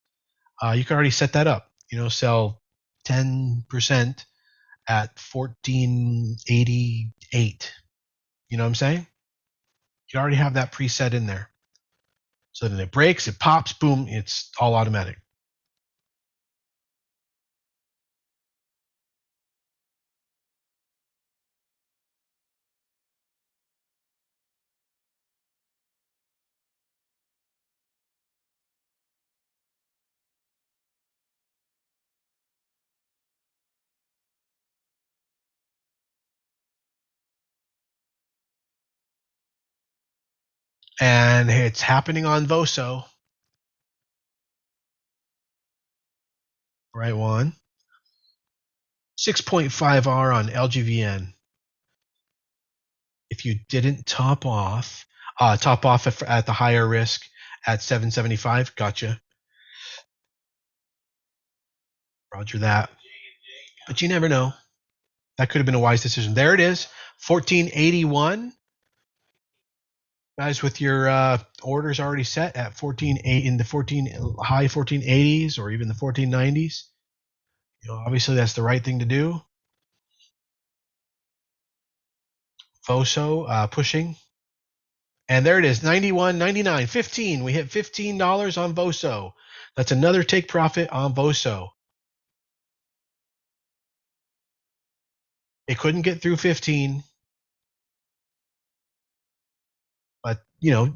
you can already set that up. Sell 10% at 1488. You know what I'm saying? You already have that preset in there. So then it breaks, it pops, boom, it's all automatic. And it's happening on VOSO. Right one. 6.5R on LGVN. If you didn't top off at the higher risk at 775, gotcha. Roger that. But you never know. That could have been a wise decision. There it is, 1481. Guys, with your orders already set at 14.8 in the high 1480s or even the 1490s, obviously that's the right thing to do. VOSO pushing. And there it is, 91, 99, 15. We hit $15 on VOSO. That's another take profit on VOSO. It couldn't get through 15. But,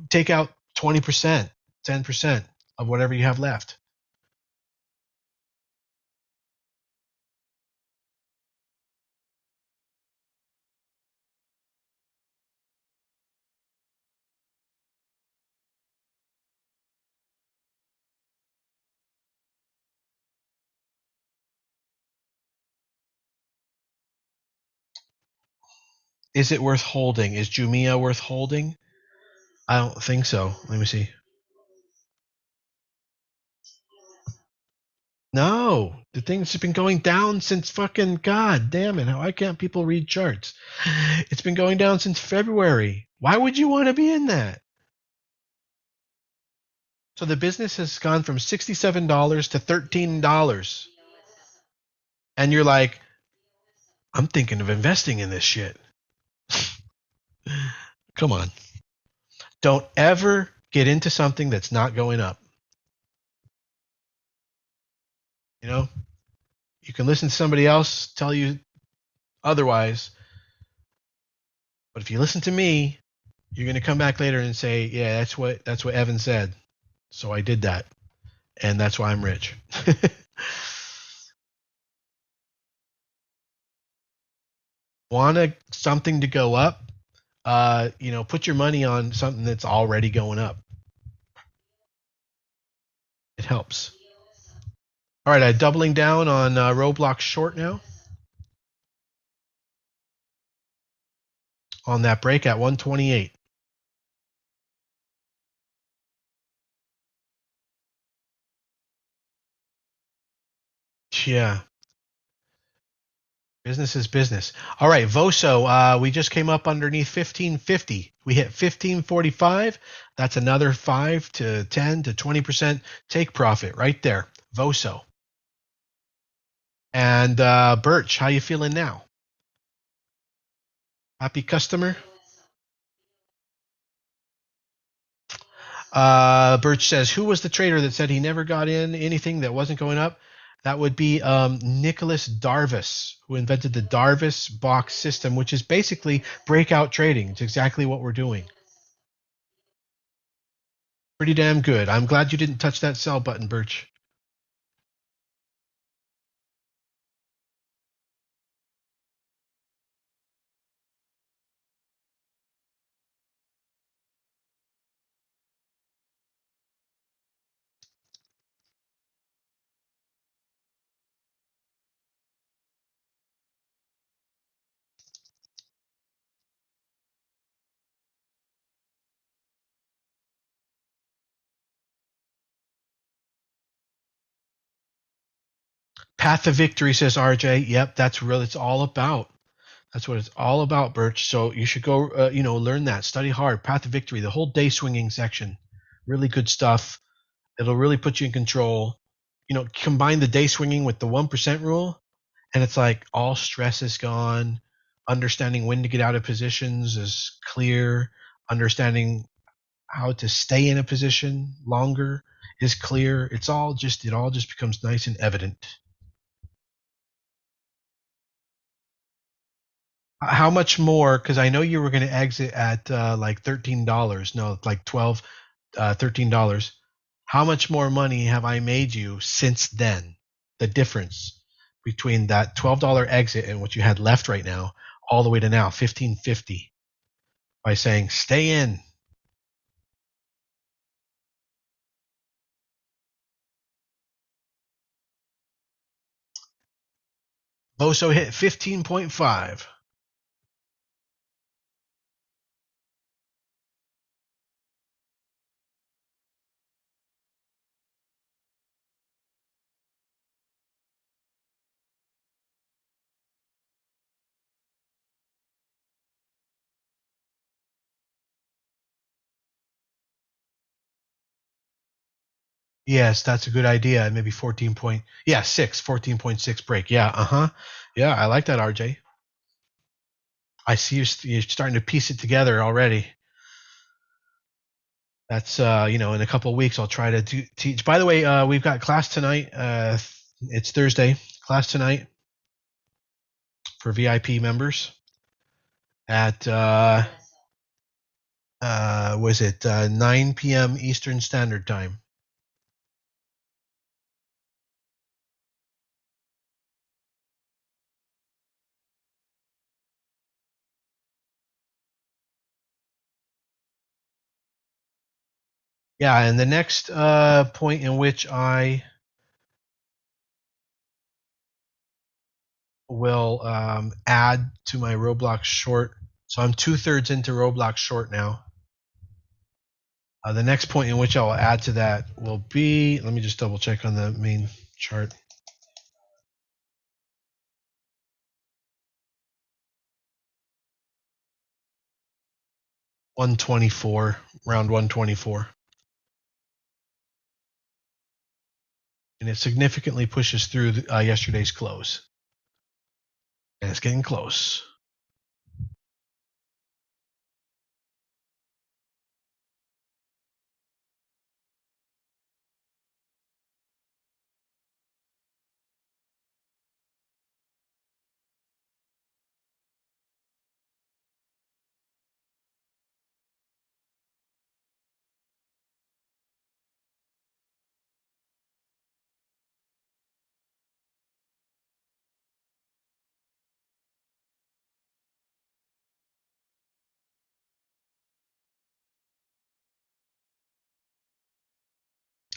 take out 20%, 10% of whatever you have left. Is it worth holding? Is Jumia worth holding? I don't think so. Let me see. No, the thing's been going down since fucking God damn it. Why can't people read charts? It's been going down since February. Why would you want to be in that? So the business has gone from $67 to $13. And you're like, I'm thinking of investing in this shit. Come on. Don't ever get into something that's not going up. You can listen to somebody else tell you otherwise, but if you listen to me, you're going to come back later and say, yeah, that's what Evan said. So I did that. And that's why I'm rich. Want something to go up? Put your money on something that's already going up. It helps. All right, I'm doubling down on Roblox short now. On that break at 128. Yeah. Business is business. All right, Voso, we just came up underneath 1550. We hit 1545. That's another 5 to 10 to 20% take profit right there. Voso. And Birch, how you feeling now? Happy customer? Birch says, who was the trader that said he never got in anything that wasn't going up? That would be Nicholas Darvis, who invented the Darvis box system, which is basically breakout trading. It's exactly what we're doing. Pretty damn good. I'm glad you didn't touch that sell button, Birch. Path of Victory, says RJ. Yep, that's really it's all about. That's what it's all about, Birch. So you should go, learn that. Study hard. Path of Victory, the whole day swinging section. Really good stuff. It'll really put you in control. Combine the day swinging with the 1% rule, and it's like all stress is gone. Understanding when to get out of positions is clear. Understanding how to stay in a position longer is clear. It all just becomes nice and evident. How much more? Because I know you were going to exit at like $13. No, like 12, $13. How much more money have I made you since then? The difference between that $12 exit and what you had left right now, all the way to now, 1550, by saying stay in. Boso hit 15.5. Yes, that's a good idea. Maybe 14.6 break. Yeah, Yeah, I like that, RJ. I see you're starting to piece it together already. That's in a couple of weeks I'll try to teach. By the way, we've got class tonight. It's Thursday. Class tonight for VIP members at was it 9 p.m. Eastern Standard Time. Yeah, and the next point in which I will add to my Roblox short. So I'm 2/3 into Roblox short now. The next point in which I will add to that will be, let me just double check on the main chart. Round 124. And it significantly pushes through yesterday's close. And it's getting close.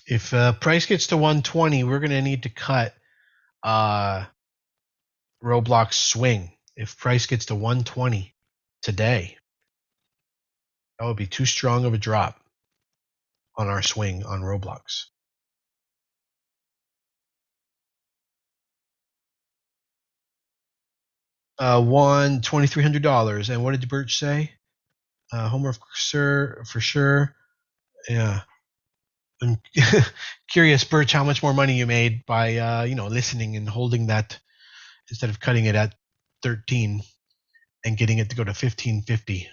If price gets to 120, we're going to need to cut Roblox swing. If price gets to 120 today, that would be too strong of a drop on our swing on Roblox. Won $2,300. And what did Birch say? Homer for sure. Yeah. I'm curious, Birch, how much more money you made by listening and holding that instead of cutting it at 13 and getting it to go to 1550. How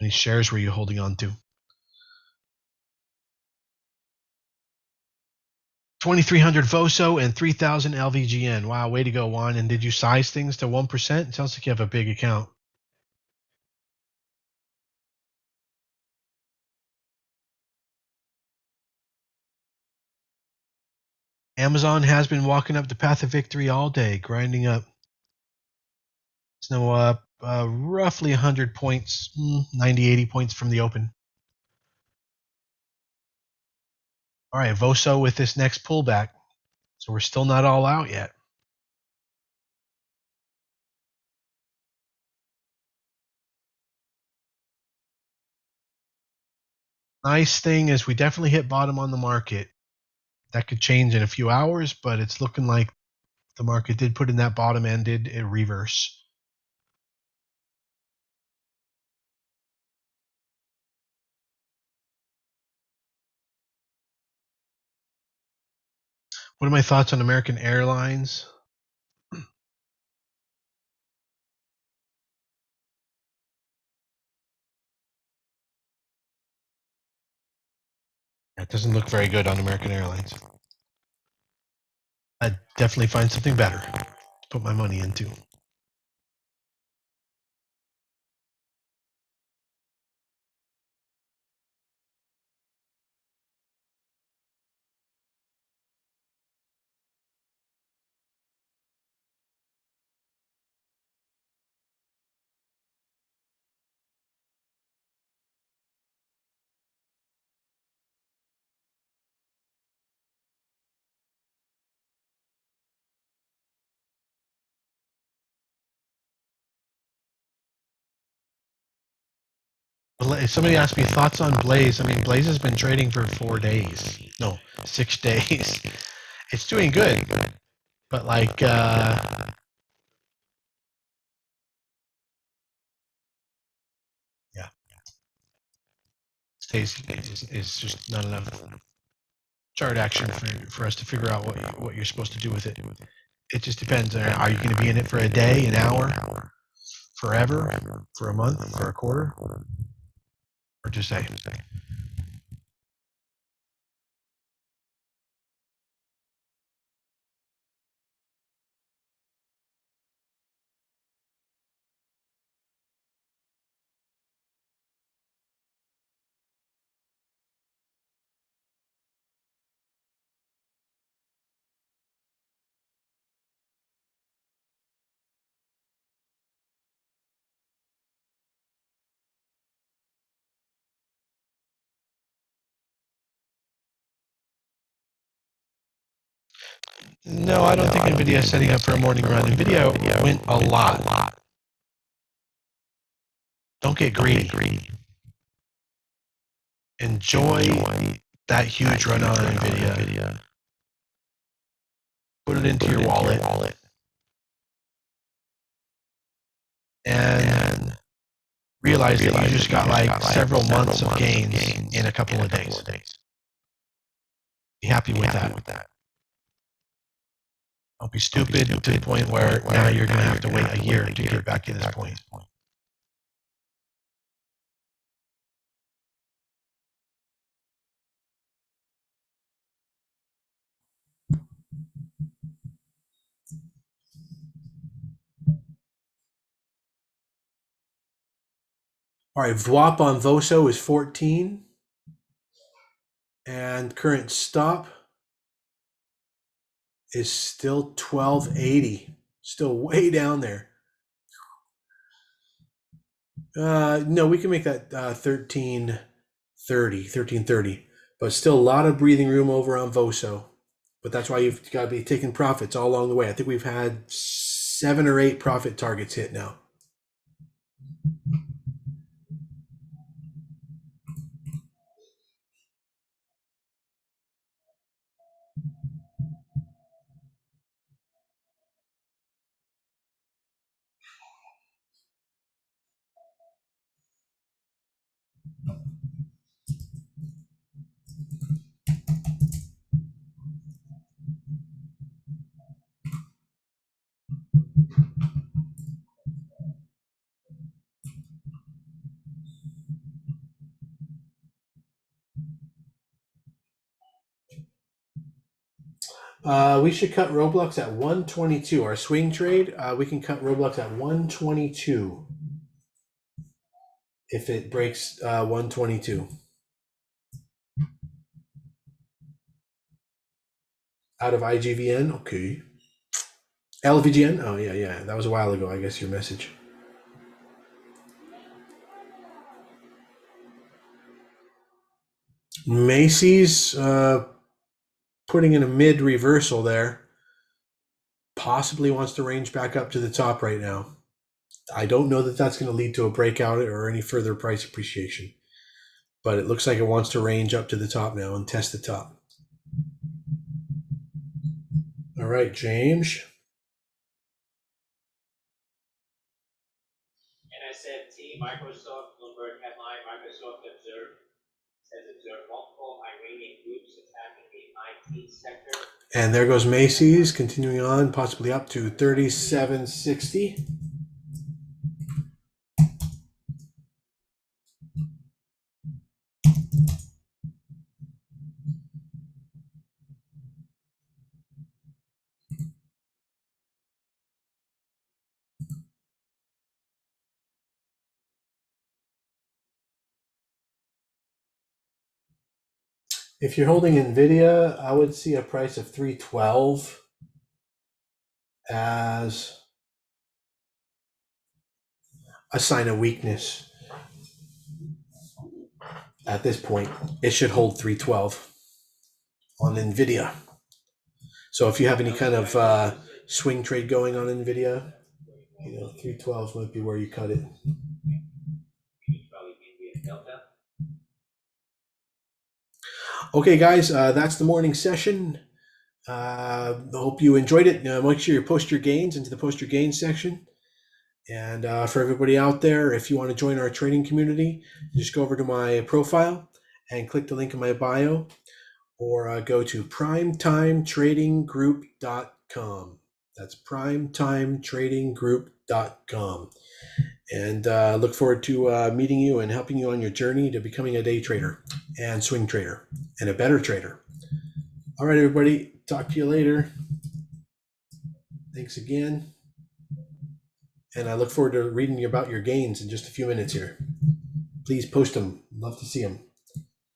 many shares were you holding on to? 2,300 VOSO and 3,000 LVGN. Wow, way to go, Juan. And did you size things to 1%? It sounds like you have a big account. Amazon has been walking up the path of victory all day, grinding up. It's now up roughly 100 points, 90, 80 points from the open. All right, VOSO with this next pullback. So we're still not all out yet. Nice thing is we definitely hit bottom on the market. That could change in a few hours, but it's looking like the market did put in that bottom ended a reverse. What are my thoughts on American Airlines? That doesn't look very good on American Airlines. I'd definitely find something better to put my money into. Somebody asked me thoughts on Blaze. I mean, Blaze has been trading for 4 days. No, 6 days. It's doing good. But like yeah. Stays is just not enough chart action for us to figure out what you're supposed to do with it. It just depends. Are you going to be in it for a day, an hour, forever, for a month, for a quarter, or just say? No, I don't think NVIDIA is setting up for a morning run. NVIDIA went a lot. Don't get greedy. Enjoy that huge run on NVIDIA. Put it into your wallet. And realize that you just got like several months of gains in a couple of days. Be happy with that. Don't be stupid to the point where now you're going to have to wait a year to get back to this point. All right, VWAP on VOSO is 14. And current stop is still 1280. Still way down there. No, we can make that 1330. But still a lot of breathing room over on VOSO. But that's why you've got to be taking profits all along the way. I think we've had 7 or 8 profit targets hit now. We should cut Roblox at 122. Our swing trade, we can cut Roblox at 122 if it breaks 122. Out of IGVN, okay. LVGN, oh yeah, that was a while ago. I guess your message. Macy's putting in a mid reversal there. Possibly wants to range back up to the top right now. I don't know that that's going to lead to a breakout or any further price appreciation, but it looks like it wants to range up to the top now and test the top. All right, James. NSFT, Microsoft, Bloomberg headline, Microsoft says observed multiple Iranian groups attacking the IT sector. And there goes Macy's, continuing on, possibly up to 37.60. If you're holding NVIDIA, I would see a price of 312 as a sign of weakness. At this point, it should hold 312 on NVIDIA. So if you have any kind of swing trade going on NVIDIA, 312 might be where you cut it. Okay, guys, that's the morning session. I hope you enjoyed it. Make sure you post your gains into the post your gains section. And for everybody out there, if you want to join our trading community, just go over to my profile and click the link in my bio, or go to primetimetradinggroup.com. That's primetimetradinggroup.com. And look forward to meeting you and helping you on your journey to becoming a day trader and swing trader and a better trader. All right, everybody. Talk to you later. Thanks again. And I look forward to reading about your gains in just a few minutes here. Please post them. Love to see them.